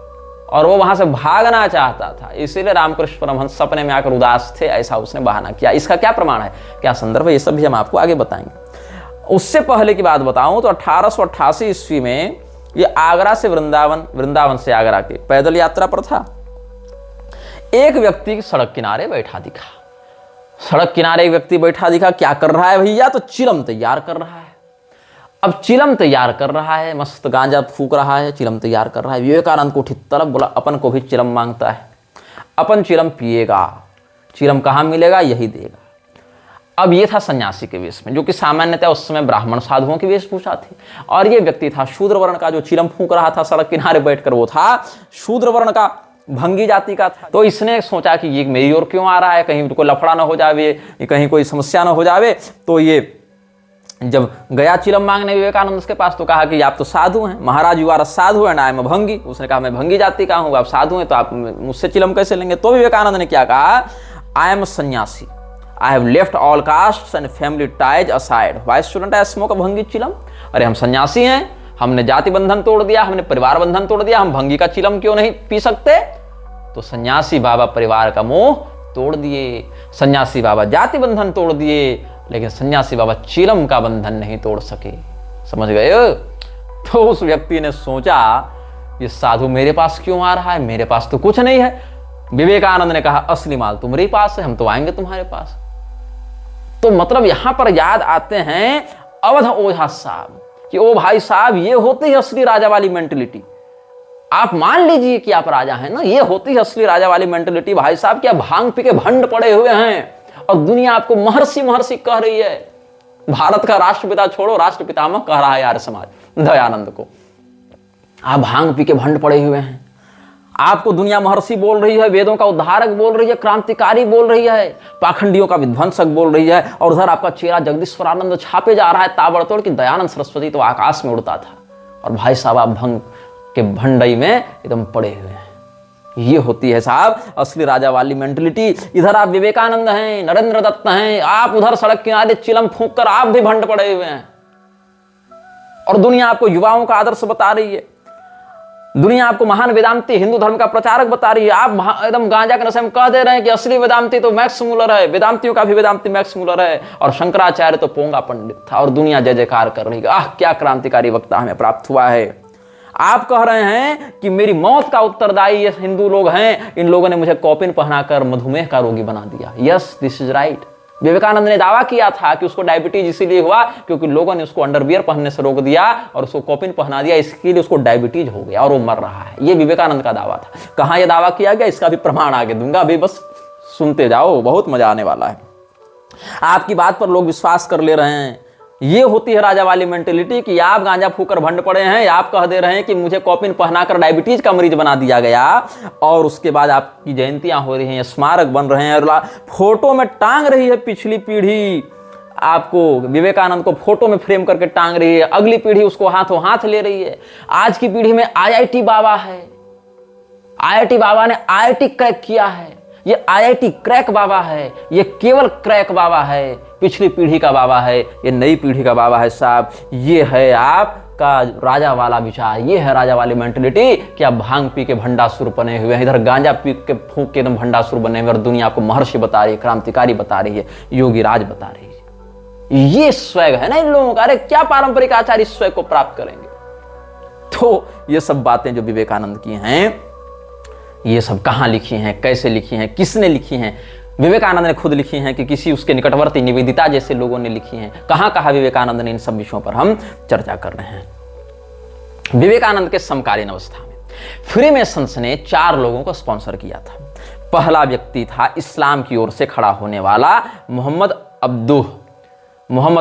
A: और वो वहां से भागना चाहता था, इसीलिए रामकृष्ण परमहंस सपने में आकर उदास थे, ऐसा उसने बहाना किया। इसका क्या प्रमाण है, क्या संदर्भ है, ये सब भी हम आपको आगे बताएंगे। उससे पहले की बात बताऊं तो 1888 ईस्वी में ये आगरा से वृंदावन से आगरा के पैदल यात्रा पर था। एक व्यक्ति सड़क किनारे बैठा दिखा। सड़क किनारे एक व्यक्ति बैठा दिखा, क्या कर रहा है भैया? तो चिलम तैयार कर रहा है। अब चिलम तैयार कर रहा है, मस्त गांजा फूक रहा है, चिलम तैयार कर रहा है। विवेकानंद को उठी तलब, बोला अपन को भी चिलम मांगता है, अपन चिलम पिएगा, चिलम कहाँ मिलेगा, यही देगा। अब ये था सन्यासी के वेश में, जो कि सामान्यतः उस समय ब्राह्मण साधुओं की वेशभूषा थी, और ये व्यक्ति था शूद्र वर्ण का, जो चिलम फूक रहा था सड़क किनारे बैठकर, वो था शूद्र वर्ण का, भंगी जाति का था। तो इसने सोचा कि ये मेरी ओर क्यों आ रहा है, कहीं कोई लफड़ा ना हो जावे, कहीं कोई समस्या ना हो जावे। तो ये जब गया चिलम मांगने विवेकानंद उसके पास, तो कहा कि आप तो साधु हैं, महाराज यू आर साधु है ना, आई एम भंगी। उसने कहा मैं भंगी जाति का हूँ, आप साधु हैं तो आप मुझसे चिलम कैसे लेंगे? तो विवेकानंद ने क्या कहा, I am sanyasi, I have left all castes and family ties aside, why shouldn't I smoke a bhangi chillum. अरे हम सन्यासी हैं, हमने जाति बंधन तोड़ दिया, हमने परिवार बंधन तोड़ दिया, हम भंगी का चिलम क्यों नहीं पी सकते? तो सन्यासी बाबा परिवार का मोह तोड़ दिए, सन्यासी बाबा जाति बंधन तोड़ दिए, लेकिन सन्यासी बाबा चिलम का बंधन नहीं तोड़ सके। समझ गए? तो उस व्यक्ति ने सोचा ये साधु मेरे पास क्यों आ रहा है, मेरे पास तो कुछ नहीं है। विवेकानंद ने कहा असली माल तुम्हारे पास है, हम तो आएंगे तुम्हारे पास। तो मतलब यहां पर याद आते हैं अवध ओझा साहब कि ओ भाई साहब, ये होती है असली राजा वाली मेंटेलिटी। आप मान लीजिए कि आप राजा हैं ना, ये होती है असली राजा वाली मेंटेलिटी। भाई साहब क्या भांग पी के भंड पड़े हुए हैं और दुनिया आपको महर्षि महर्षि कह रही है। भारत का राष्ट्रपिता छोड़ो, राष्ट्रपितामह कह रहा है आर्य समाज दयानंद को। आप भांग पी के भंड पड़े हुए हैं, आपको दुनिया महर्षि बोल रही है, वेदों का उद्धारक बोल रही है, क्रांतिकारी बोल रही है, पाखंडियों का विध्वंसक बोल रही है, और उधर आपका चेहरा जगदीश्वरानंद छापे जा रहा है ताबड़तोड़ कि दयानंद सरस्वती तो आकाश में उड़ता था, और भाई साहब आप भंग के भंडई में एकदम पड़े हुए हैं। ये होती है साहब असली राजा वाली मेंटलिटी। इधर आप विवेकानंद हैं, नरेंद्र दत्त हैं, आप उधर सड़क किनारे चिलम फूंक कर आप भी भंड पड़े हुए हैं, और दुनिया आपको युवाओं का आदर्श बता रही है, दुनिया आपको महान वेदांती हिंदू धर्म का प्रचारक बता रही है। आप एकदम गांजा के नशे में कह दे रहे हैं कि असली वेदांती तो मैक्स मूलर है, वेदांतियों का भी वेदांती मैक्स मूलर है, और शंकराचार्य तो पोंगा पंडित था, और दुनिया जय जयकार कर रही है, आह क्या क्रांतिकारी वक्ता हमें प्राप्त हुआ है। आप कह रहे हैं कि मेरी मौत का उत्तरदायी ये हिंदू लोग हैं, इन लोगों ने मुझे कॉपिन पहनाकर मधुमेह का रोगी बना दिया। Yes, this is right. Vivekananda ने दावा किया था कि उसको डायबिटीज इसीलिए हुआ क्योंकि लोगों ने उसको अंडरवियर पहनने से रोक दिया और उसको कॉपिन पहना दिया, इसके लिए उसको डायबिटीज हो गया और वो मर रहा है। ये विवेकानंद का दावा था। कहां यह दावा किया गया, इसका भी प्रमाण आगे दूंगा, अभी बस सुनते जाओ, बहुत मजा आने वाला है। आपकी बात पर लोग विश्वास कर ले रहे हैं। ये होती है राजा वाली मेंटेलिटी कि आप गांजा फूकर भंड पड़े हैं, आप कह दे रहे हैं कि मुझे कॉपिन पहनाकर डायबिटीज का मरीज बना दिया गया, और उसके बाद आपकी जयंतियां हो रही हैं, स्मारक बन रहे हैं, और फोटो में टांग रही है पिछली पीढ़ी, आपको विवेकानंद को फोटो में फ्रेम करके टांग रही है, अगली पीढ़ी उसको हाथों हाथ ले रही है। आज की पीढ़ी में IIT बाबा है, IIT बाबा ने IIT क्रैक किया है, ये IIT क्रैक बाबा है, ये केवल क्रैक बाबा है, पिछली पीढ़ी का बाबा है, ये नई पीढ़ी का बाबा है साहब। ये है आपका राजा वाला विचार, ये है राजा वाली मेंटेलिटी कि आप भांग पी के भंडासुर बने हुए हैं, इधर गांजा पी के फूंक के एकदम भंडासुर बने हुए, और दुनिया आपको महर्षि बता रही है, क्रांतिकारी बता रही है, योगी राज बता रही है। ये स्वैग है ना इन लोगों का। अरे क्या पारंपरिक आचार्य इस स्वैग को प्राप्त करेंगे? तो ये सब बातें जो विवेकानंद की हैं, ये सब कहां लिखी हैं, कैसे लिखी हैं, किसने लिखी हैं? विवेकानंद ने खुद लिखी हैं कि किसी उसके निकटवर्ती निवेदिता जैसे लोगों ने लिखी हैं। कहां कहा विवेकानंद ने, इन सब विषयों पर हम चर्चा कर रहे हैं। विवेकानंद के समकालीन अवस्था में फ्रीमेसन्स ने 4 लोगों को स्पॉन्सर किया था। पहला व्यक्ति था इस्लाम की ओर से खड़ा होने वाला मोहम्मद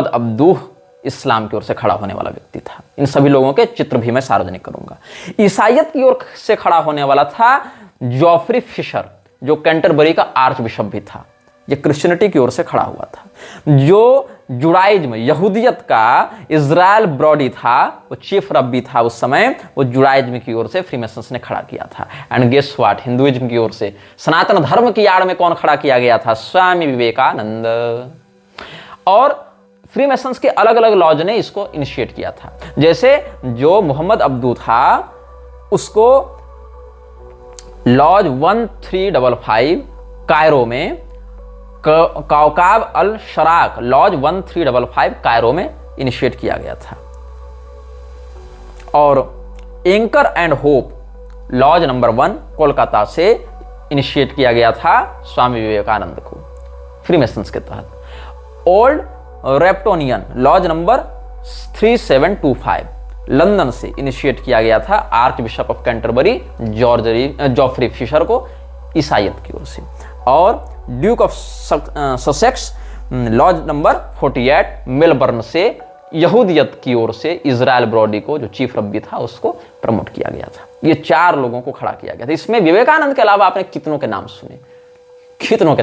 A: अब्दूह इस्लाम की ओर से खड़ा होने वाला व्यक्ति था। इन सभी लोगों के चित्र भी मैं सार्वजनिक करूंगा। ईसाइयत की ओर से खड़ा होने वाला था जॉफ्री फिशर, जो कैंटरबरी का आर्च बिशप भी था, ये क्रिश्चियनिटी की ओर से खड़ा हुआ था। जो जुडाइज्म यहूदियत का इजराइल ब्रॉडी था, वो चीफ रब्बी था उस समय, वो जुडाइज्म की ओर से फ्रीमेसन्स ने खड़ा किया था। एंड गेस व्हाट, हिंदुइज्म की ओर से सनातन धर्म की आड़ में कौन खड़ा किया गया था? स्वामी विवेकानंद। और फ्रीमेसन्स के अलग अलग लॉज ने इसको इनिशिएट किया था। जैसे जो मोहम्मद अब्दू था, उसको लॉज 1355 कायरो में, Kawkab al Sharq lodge 1355 Cairo में इनिशिएट किया गया था। और anchor and hope lodge number 1 Kolkata से इनिशिएट किया गया था स्वामी विवेकानंद को फ्रीमेसन्स के तहत। Old Reptonian lodge number 3725 London से इनिशिएट किया गया था archbishop of Canterbury Geoffrey Fisher को ईसाइयत की ओर से। और Duke of Sussex lodge number 48 Melbourne से यहूदियत की ओर से इजराइल ब्रॉडी को, जो चीफ रब्बी था, उसको प्रमोट किया गया था। ये 4 लोगों को खड़ा किया गया था। इसमें विवेकानंद के अलावा आपने कितनों के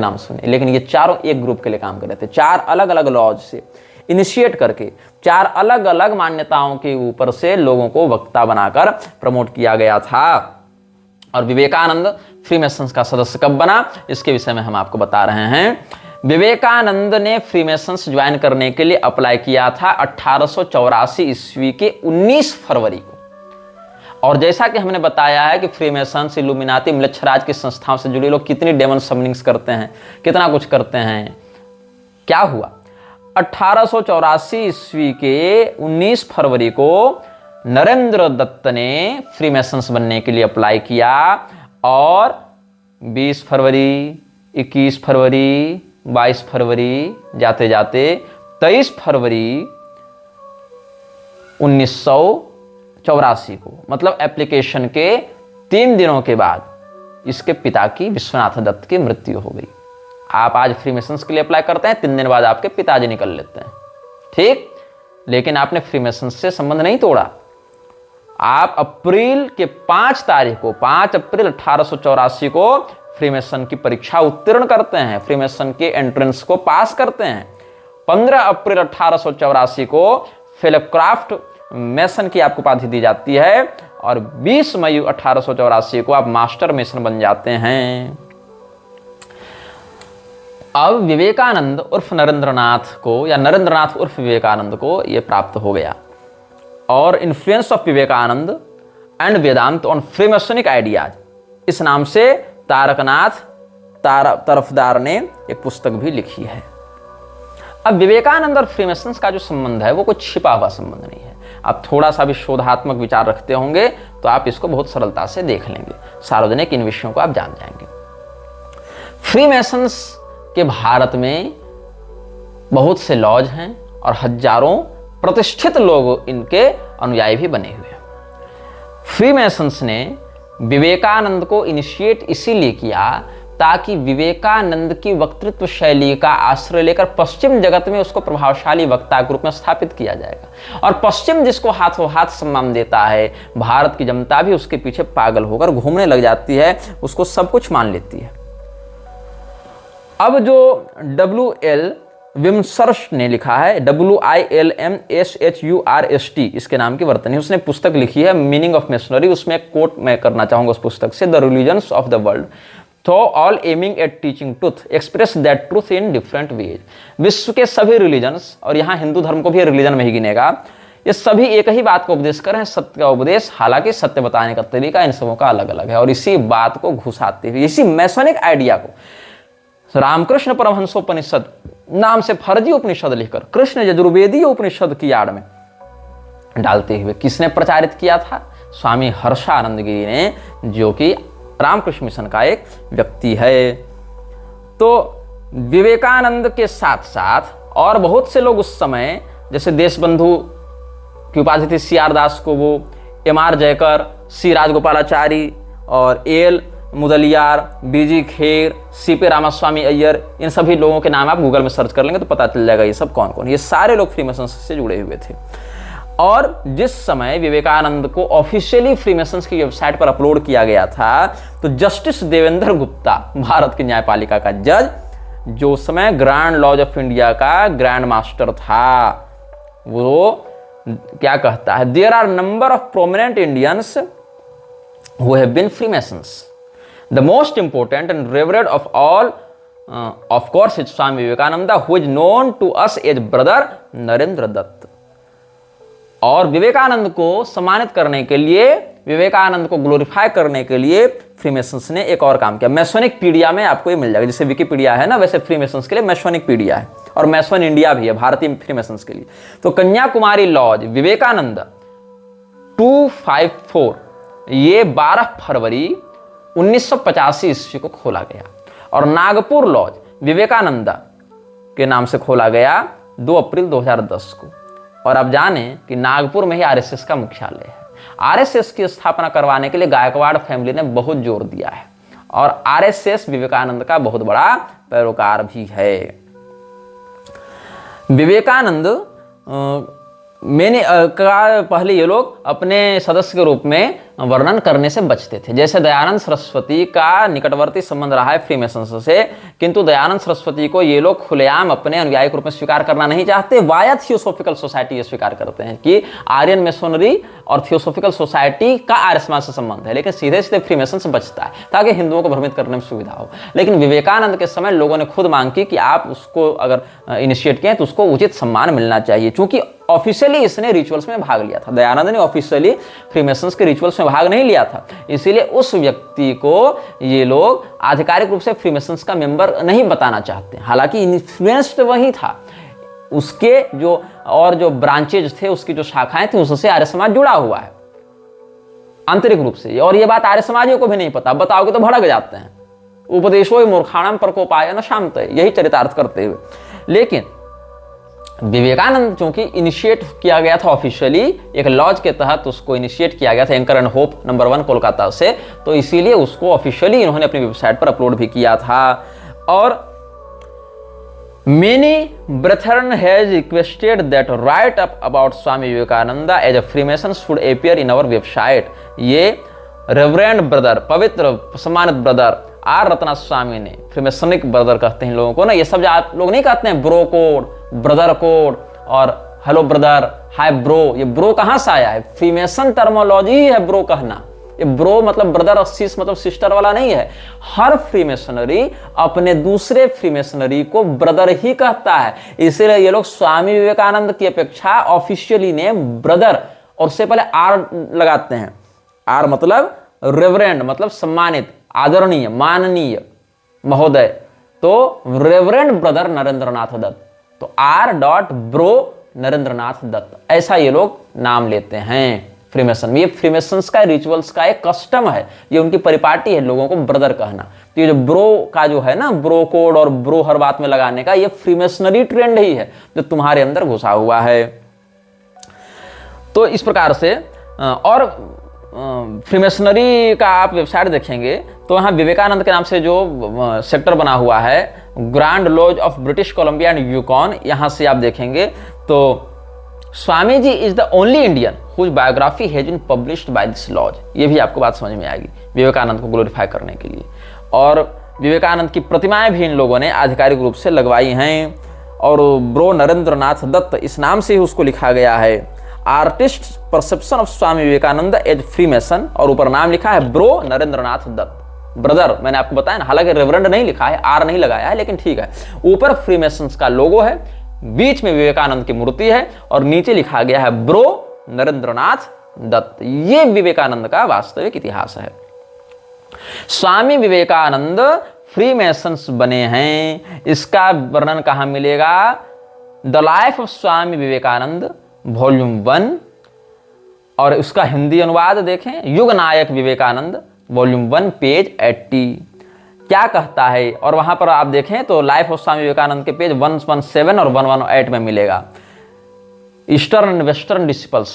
A: नाम सुने, लेकिन ये चारों एक ग्रुप के लिए काम कर रहे थे। 4 अलग अलग लॉज से इनिशिएट करके 4 अलग अलग मान्यताओं के ऊपर से लोगों को वक्ता बनाकर प्रमोट किया गया था। और विवेकानंद फ्रीमेसन्स का सदस्य कब बना, इसके विषय में हम आपको बता रहे हैं। विवेकानंद ने फ्रीमेसन्स ज्वाइन करने के लिए अप्लाई किया था 1884 ईस्वी के 19 फरवरी को। और जैसा कि हमने बताया है कि फ्रीमेसन्स, इल्यूमिनाती, म्लेच्छराज की संस्थाओं से जुड़े लोग कितनी डेमन समनिंग्स करते हैं, कितना कुछ करते हैं। क्या हुआ, 1884 ईस्वी के 19 फरवरी को नरेंद्र दत्त ने फ्रीमेसन्स बनने के लिए अप्लाई किया। और 20 फरवरी, 21 फरवरी, 22 फरवरी, जाते जाते 23 फरवरी 1984 को, मतलब एप्लीकेशन के 3 दिनों के बाद इसके पिता की, विश्वनाथ दत्त की मृत्यु हो गई। आप आज फ्रीमेसन्स के लिए अप्लाई करते हैं, 3 दिन बाद आपके पिताजी निकल लेते हैं, ठीक। लेकिन आपने फ्रीमेसन्स से संबंध नहीं तोड़ा। आप अप्रैल के 5 तारीख को, 5 अप्रैल 1884 को फ्रीमेसन की परीक्षा उत्तीर्ण करते हैं, फ्रीमेसन के एंट्रेंस को पास करते हैं। 15 अप्रैल 1884 को फेलोक्राफ्ट मेसन की आपको उपाधि दी जाती है। और 20 मई 1884 को आप मास्टर मेसन बन जाते हैं। अब विवेकानंद उर्फ नरेंद्रनाथ को, या नरेंद्रनाथ उर्फ विवेकानंद को यह प्राप्त हो गया। और influence of Vivekananda and Vedanta on Freemasonic ideas, इस नाम से तारकनाथ तरफदार ने एक पुस्तक भी लिखी है। अब विवेकानंद और फ्रीमेसन्स का जो संबंध है वो कोई छिपा हुआ संबंध नहीं है। आप थोड़ा सा भी शोधात्मक विचार रखते होंगे तो आप इसको बहुत सरलता से देख लेंगे, सार्वजनिक इन विषयों को आप जान जाएंगे। फ्रीमेसन्स के भारत में बहुत से लॉज हैं और हजारों प्रतिष्ठित लोग इनके अनुयायी भी बने हुए हैं। फ्रीमेसन्स ने विवेकानंद को इनिशिएट इसीलिए किया ताकि विवेकानंद की वक्तृत्व शैली का आश्रय लेकर पश्चिम जगत में उसको प्रभावशाली वक्ता के रूप में स्थापित किया जाएगा। और पश्चिम जिसको हाथों हाथ सम्मान देता है, भारत की जनता भी उसके पीछे पागल होकर घूमने लग जाती है, उसको सब कुछ मान लेती है। अब जो W.L. विमसर्स्ट ने लिखा है, WILMSHURST इसके नाम की वर्तनी, उसने पुस्तक लिखी है मीनिंग ऑफ मिशनरी। उसमें कोट मैं करना चाहूंगा उस पुस्तक से, the religions of the world to all aiming at teaching truth express that truth in different ways. विश्व के सभी रिलीजन्स, और यहाँ हिंदू धर्म को भी रिलीजन में ही गिनेगा, ये सभी एक ही बात को उपदेश कर रहे हैं, सत्य का उपदेश। हालांकि सत्य बताने का तरीका इन सबों का अलग अलग है। और इसी बात को घुसाते हुए, इसी मैसोनिक आइडिया को रामकृष्ण परमहंसोपनिषद नाम से फर्जी उपनिषद लिखकर कृष्ण यजुर्वेदीय उपनिषद की आड़ में डालते हुए किसने प्रचारित किया था? स्वामी हर्षानंद गिरी ने, जो कि रामकृष्ण मिशन का एक व्यक्ति है। तो विवेकानंद के साथ साथ और बहुत से लोग उस समय, जैसे देशबंधु की उपाधि थी CR दास को, वो MR जयकर, C राजगोपालाचारी और AL Mudaliar, BG Kher, CP Ramaswamy Iyer, इन सभी लोगों के नाम आप गूगल में सर्च कर लेंगे तो पता चल जाएगा ये सब कौन कौन। ये सारे लोग फ्रीमेसन्स से जुड़े हुए थे। और जिस समय विवेकानंद को ऑफिशियली फ्रीमेसन्स की वेबसाइट पर अपलोड किया गया था, तो जस्टिस देवेंद्र गुप्ता, भारत की न्यायपालिका का जज, जो उस समय ग्रैंड लॉज ऑफ इंडिया का ग्रैंड मास्टर था, वो क्या कहता है, there are number of prominent Indians who have been Freemasons, the most important and revered of all of course is Swami Vivekananda, who is known to us as brother Narendra Datta. और विवेकानंद को सम्मानित करने के लिए, विवेकानंद को ग्लोरीफाई करने के लिए फ्रीमेसन्स ने एक और काम किया। मैसोनिक पीडिया में आपको ये मिल जाएगा, जैसे विकिपीडिया है ना, वैसे फ्रीमेसन्स के लिए मैसोनिक पीडिया है, और मैसोन इंडिया भी है भारतीय फ्रीमेसन्स के लिए। तो कन्याकुमारी लॉज विवेकानंद 254 ये 12 फरवरी 1985 ईस्वी को खोला गया, और नागपुर लॉज विवेकानंद के नाम से खोला गया 2 अप्रैल 2010 को। और आप जानें कि नागपुर में ही आरएसएस का मुख्यालय है। आरएसएस की स्थापना करवाने के लिए गायकवाड़ फैमिली ने बहुत जोर दिया है, और आरएसएस विवेकानंद का बहुत बड़ा पैरोकार भी है। विवेकानंद मैंने का पहले ये लोग अपने सदस्य के रूप में वर्णन करने से बचते थे, जैसे दयानंद सरस्वती का निकटवर्ती संबंध रहा है फ्रीमेसन्स से, किंतु दयानंद सरस्वती को ये लोग खुलेआम अपने अनुयायी के रूप में स्वीकार करना नहीं चाहते। वाया थियोसॉफिकल सोसाइटी ये स्वीकार करते हैं कि आर्यन मेसोनरी और थियोसॉफिकल सोसाइटी का आर्य समाज से संबंध है, लेकिन सीधे सीधे फ्रीमेसन्स बचता है ताकि हिंदुओं को भ्रमित करने में सुविधा हो। लेकिन विवेकानंद के समय लोगों ने खुद मांग की कि आप उसको अगर इनिशिएट किए तो उसको उचित सम्मान मिलना चाहिए, क्योंकि ऑफिशियली इसने रिचुअल्स में भाग लिया था। दयानंद ने ऑफिशियली फ्रीमेसन्स के रिचुअल्स में भाग नहीं लिया था, इसीलिए उस व्यक्ति को ये लोग आधिकारिक रूप से फ्रीमेसन्स का मेंबर नहीं बताना चाहते। हालांकि इन्फ्लुएंस्ड वही था, उसके जो ब्रांचेज थे, उसकी जो शाखाएं थी, उससे आर्य समाज जुड़ा हुआ है आंतरिक रूप से। और ये बात आर्य समाजियों को भी नहीं पता, बताओगे तो भड़क जाते हैं। उपदेशो मूर्खाणाम प्रकोपाय न शांत, यही चरितार्थ करते हुए। लेकिन विवेकानंद चूंकि इनिशिएट किया गया था ऑफिशियली एक लॉज के तहत, उसको इनिशिएट किया गया था anchor and hope number 1 Kolkata से, तो इसीलिए उसको ऑफिशियली इन्होंने अपनी वेबसाइट पर अपलोड भी किया था। और many brethren has requested that write up about Swami Vivekananda as a Freemason should appear in our website. ये रेवरेंड ब्रदर, पवित्र सम्मानित ब्रदर आर रत्ना स्वामी ने, फ्रीमेसनिक ब्रदर कहते हैं लोगों को ना, ये सब आप लोग नहीं कहते हैं ब्रो कोड, ब्रदर कोड और हेलो ब्रदर, हाय ब्रो। ये ब्रो कहां से आया है? फ्रीमेसन टर्मोलॉजी ही है ब्रो कहना। ये ब्रो मतलब ब्रदर और सिस मतलब सिस्टर वाला नहीं है। हर फ्रीमेसनरी अपने दूसरे फ्रीमेसनरी को ब्रदर ही कहता है, इसीलिए ये लोग स्वामी विवेकानंद की अपेक्षा ऑफिशियली नेम ब्रदर और उससे पहले आर लगाते हैं। आर मतलब रेवरेंड मतलब सम्मानित, आदरणीय, माननीय, महोदय। तो रेवरेंड ब्रदर नरेंद्रनाथ दत्त, तो R.ब्रो नरेंद्रनाथ दत्त, ऐसा ये लोग नाम लेते हैं फ्रीमेसन में। ये फ्रीमेसन्स का रिचुअल्स का एक कस्टम है, ये उनकी परिपाटी है लोगों को ब्रदर कहना। तो ये जो ब्रो का जो है ना, ब्रो कोड और ब्रो हर बात में लगाने का, ये फ्रीमेसनरी ट्रेंड ही है जो तुम्हारे अंदर घुसा हुआ है। तो इस प्रकार से और फ्रीमेसनरी का आप वेबसाइट देखेंगे तो यहाँ विवेकानंद के नाम से जो सेक्टर बना हुआ है, Grand laws of British Columbia and Yukon, यहाँ से आप देखेंगे तो Swami ji is the only Indian whose biography has been published by this lodge. ये भी आपको बात समझ में आएगी विवेकानंद को ग्लोरीफाई करने के लिए। और विवेकानंद की प्रतिमाएं भी इन लोगों ने आधिकारिक रूप से लगवाई हैं, और ब्रो नरेंद्रनाथ दत्त इस नाम से ही उसको लिखा गया है। Artist perception of Swami Vivekananda as Freemason, और ऊपर नाम लिखा है ब्रो नरेंद्रनाथ दत्त, ब्रदर। मैंने आपको बताया ना, हालांकि रेवरेंड नहीं लिखा है, आर नहीं लगाया है, लेकिन ठीक है। ऊपर फ्रीमेसन्स का लोगो है, बीच में विवेकानंद की मूर्ति है, और नीचे लिखा गया है ब्रो नरेंद्रनाथ दत्त। ये विवेकानंद का वास्तविक इतिहास है। स्वामी विवेकानंद फ्रीमेसन्स बने हैं, इसका वर्णन कहां मिलेगा? The life of Swami Vivekananda volume 1, और उसका हिंदी अनुवाद देखें, युग नायक विवेकानंद वॉल्यूम 1 पेज 80 क्या कहता है। और वहां पर आप देखें तो लाइफ ऑफ स्वामी विवेकानंद के पेज 117 और 118 में मिलेगा। Eastern and western disciples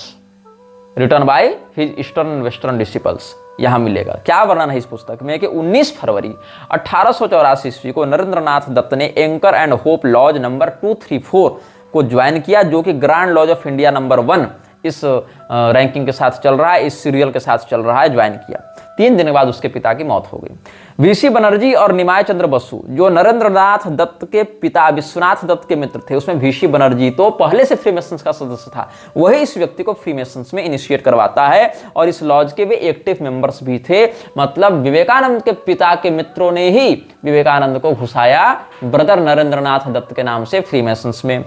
A: return by his eastern and western disciples, यहां मिलेगा। क्या वर्णन है इस पुस्तक में कि 19 फरवरी 1884 ईस्वी को नरेंद्रनाथ दत्त ने anchor and hope lodge number 234 को ज्वाइन किया, जो कि grand laws of India number 1 इस रैंकिंग के साथ चल रहा है, इस सीरियल के साथ चल रहा है, ज्वाइन किया। 3 दिन के बाद उसके पिता की मौत हो गई। वीसी बनर्जी और निमाय चंद्र बसु जो नरेंद्रनाथ दत्त के पिता विश्वनाथ दत्त के मित्र थे, उसमें वीसी बनर्जी तो पहले से फ्रीमेसन्स का सदस्य था, वही इस व्यक्ति को फ्रीमेसन्स में इनिशिएट करवाता है और इस लॉज के वे एक्टिव मेंबर्स भी थे। मतलब विवेकानंद के पिता के मित्रों ने ही विवेकानंद को घुसाया ब्रदर नरेंद्रनाथ दत्त के नाम से फ्रीमेसन्स में।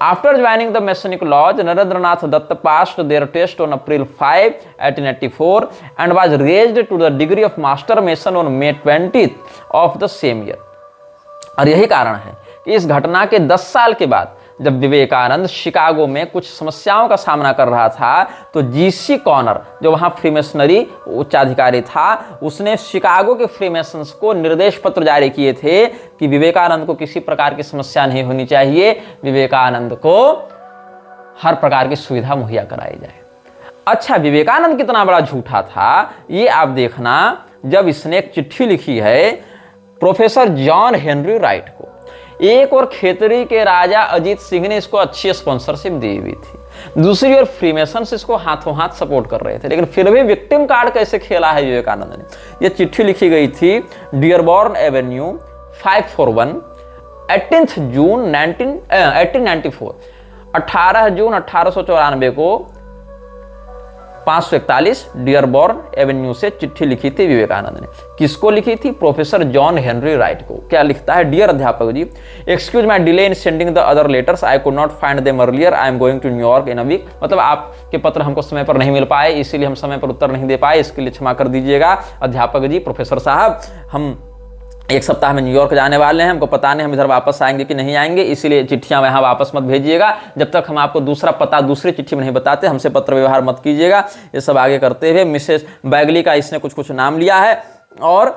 A: After joining the Masonic Lodge, Narendranath Dutt passed their test on April 5, 1884 and was raised to the degree of Master Mason on May 20th of the same year. और यही कारण है कि इस घटना के 10 साल के बाद जब विवेकानंद शिकागो में कुछ समस्याओं का सामना कर रहा था तो जीसी कॉनर जो वहां फ्रीमेसनरी उच्चाधिकारी था, उसने शिकागो के फ्रीमेसन्स को निर्देश पत्र जारी किए थे कि विवेकानंद को किसी प्रकार की समस्या नहीं होनी चाहिए, विवेकानंद को हर प्रकार की सुविधा मुहैया कराई जाए। अच्छा, विवेकानंद कितना बड़ा झूठा था ये आप देखना जब इसने एक चिट्ठी लिखी है प्रोफेसर जॉन हेनरी राइट को। एक और खेतरी के राजा अजीत सिंह ने इसको अच्छी स्पॉन्सरशिप दी हुई थी, दूसरी ओर फ्रीमेसन्स इसको हाथों हाथ सपोर्ट कर रहे थे, लेकिन फिर भी विक्टिम कार्ड कैसे खेला है विवेकानंद ने। यह चिट्ठी लिखी गई थी डियरबॉर्न एवेन्यू 541 18 जून 1894, 18 जून 1894 को 541 डियरबॉर्न एवेन्यू से चिट्ठी लिखी थी विवेकानंद ने। किसको लिखी थी? प्रोफेसर जॉन हेनरी राइट को। क्या लिखता है? Dear adhyapak ji, excuse my delay in sending the other letters, I could not find them earlier, I am going to New York in a week. मतलब आपके पत्र हमको समय पर नहीं मिल पाए, इसीलिए हम समय पर उत्तर नहीं दे पाए, इसके लिए क्षमा कर दीजिएगा अध्यापक जी। प्रोफेसर साहब, हम 1 सप्ताह में न्यूयॉर्क जाने वाले हैं, हमको पता नहीं हम इधर वापस आएंगे कि नहीं आएंगे, इसीलिए चिट्ठियां यहाँ वापस मत भेजिएगा जब तक हम आपको दूसरा पता दूसरी चिट्ठी में नहीं बताते, हमसे पत्र व्यवहार मत कीजिएगा। ये सब आगे करते हुए मिसेस बैगली का इसने कुछ नाम लिया है और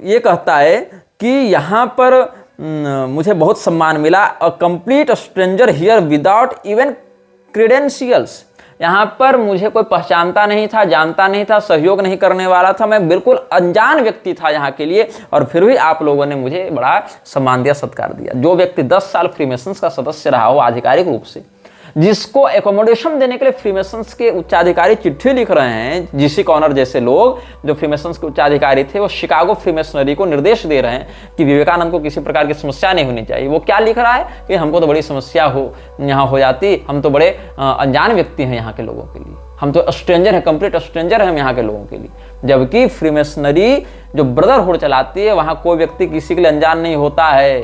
A: ये कहता है कि यहाँ पर मुझे बहुत सम्मान मिला, a complete stranger here without even credentials. यहाँ पर मुझे कोई पहचानता नहीं था, जानता नहीं था, सहयोग नहीं करने वाला था, मैं बिल्कुल अनजान व्यक्ति था यहाँ के लिए, और फिर भी आप लोगों ने मुझे बड़ा सम्मान दिया, सत्कार दिया। जो व्यक्ति 10 साल फ्रीमेसन्स का सदस्य रहा हो आधिकारिक रूप से, जिसको एकोमोडेशन देने के लिए फ्रीमेसन्स के उच्चाधिकारी चिट्ठी लिख रहे हैं, जीसी कॉनर जैसे लोग जो फ्रीमेसन्स के उच्चाधिकारी थे, वो शिकागो फ्रीमेसनरी को निर्देश दे रहे हैं कि विवेकानंद को किसी प्रकार की समस्या नहीं होनी चाहिए। वो क्या लिख रहा है कि हमको तो बड़ी समस्या यहाँ हो जाती, हम तो बड़े अनजान व्यक्ति हैं यहाँ के लोगों के लिए, हम तो स्ट्रेंजर हैं, कंप्लीट स्ट्रेंजर हैं हम यहाँ के लोगों के लिए। जबकि फ्रीमेसनरी जो ब्रदरहुड चलाती है, वहाँ कोई व्यक्ति किसी के लिए अनजान नहीं होता है,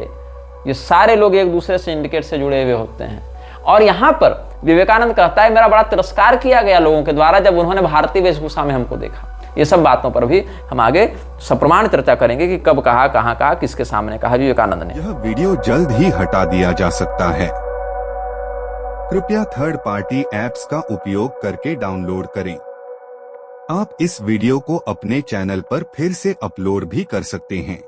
A: ये सारे लोग एक दूसरे सिंडिकेट से जुड़े हुए होते हैं। और यहाँ पर विवेकानंद कहता है मेरा बड़ा तिरस्कार किया गया लोगों के द्वारा जब उन्होंने भारतीय वेशभूषा में हमको देखा। ये सब बातों पर भी हम आगे सप्रमाण चर्चा करेंगे कि कब कहा, कहाँ कहा, किसके सामने कहा विवेकानंद ने।
B: यह वीडियो जल्द ही हटा दिया जा सकता है, कृपया थर्ड पार्टी ऐप्स का उपयोग करके डाउनलोड करें। आप इस वीडियो को अपने चैनल पर फिर से अपलोड भी कर सकते हैं।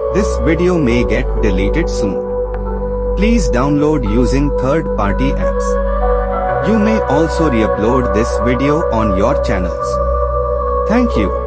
B: This video may get deleted soon. Please download using third-party apps. You may also re-upload this video on your channels. Thank you.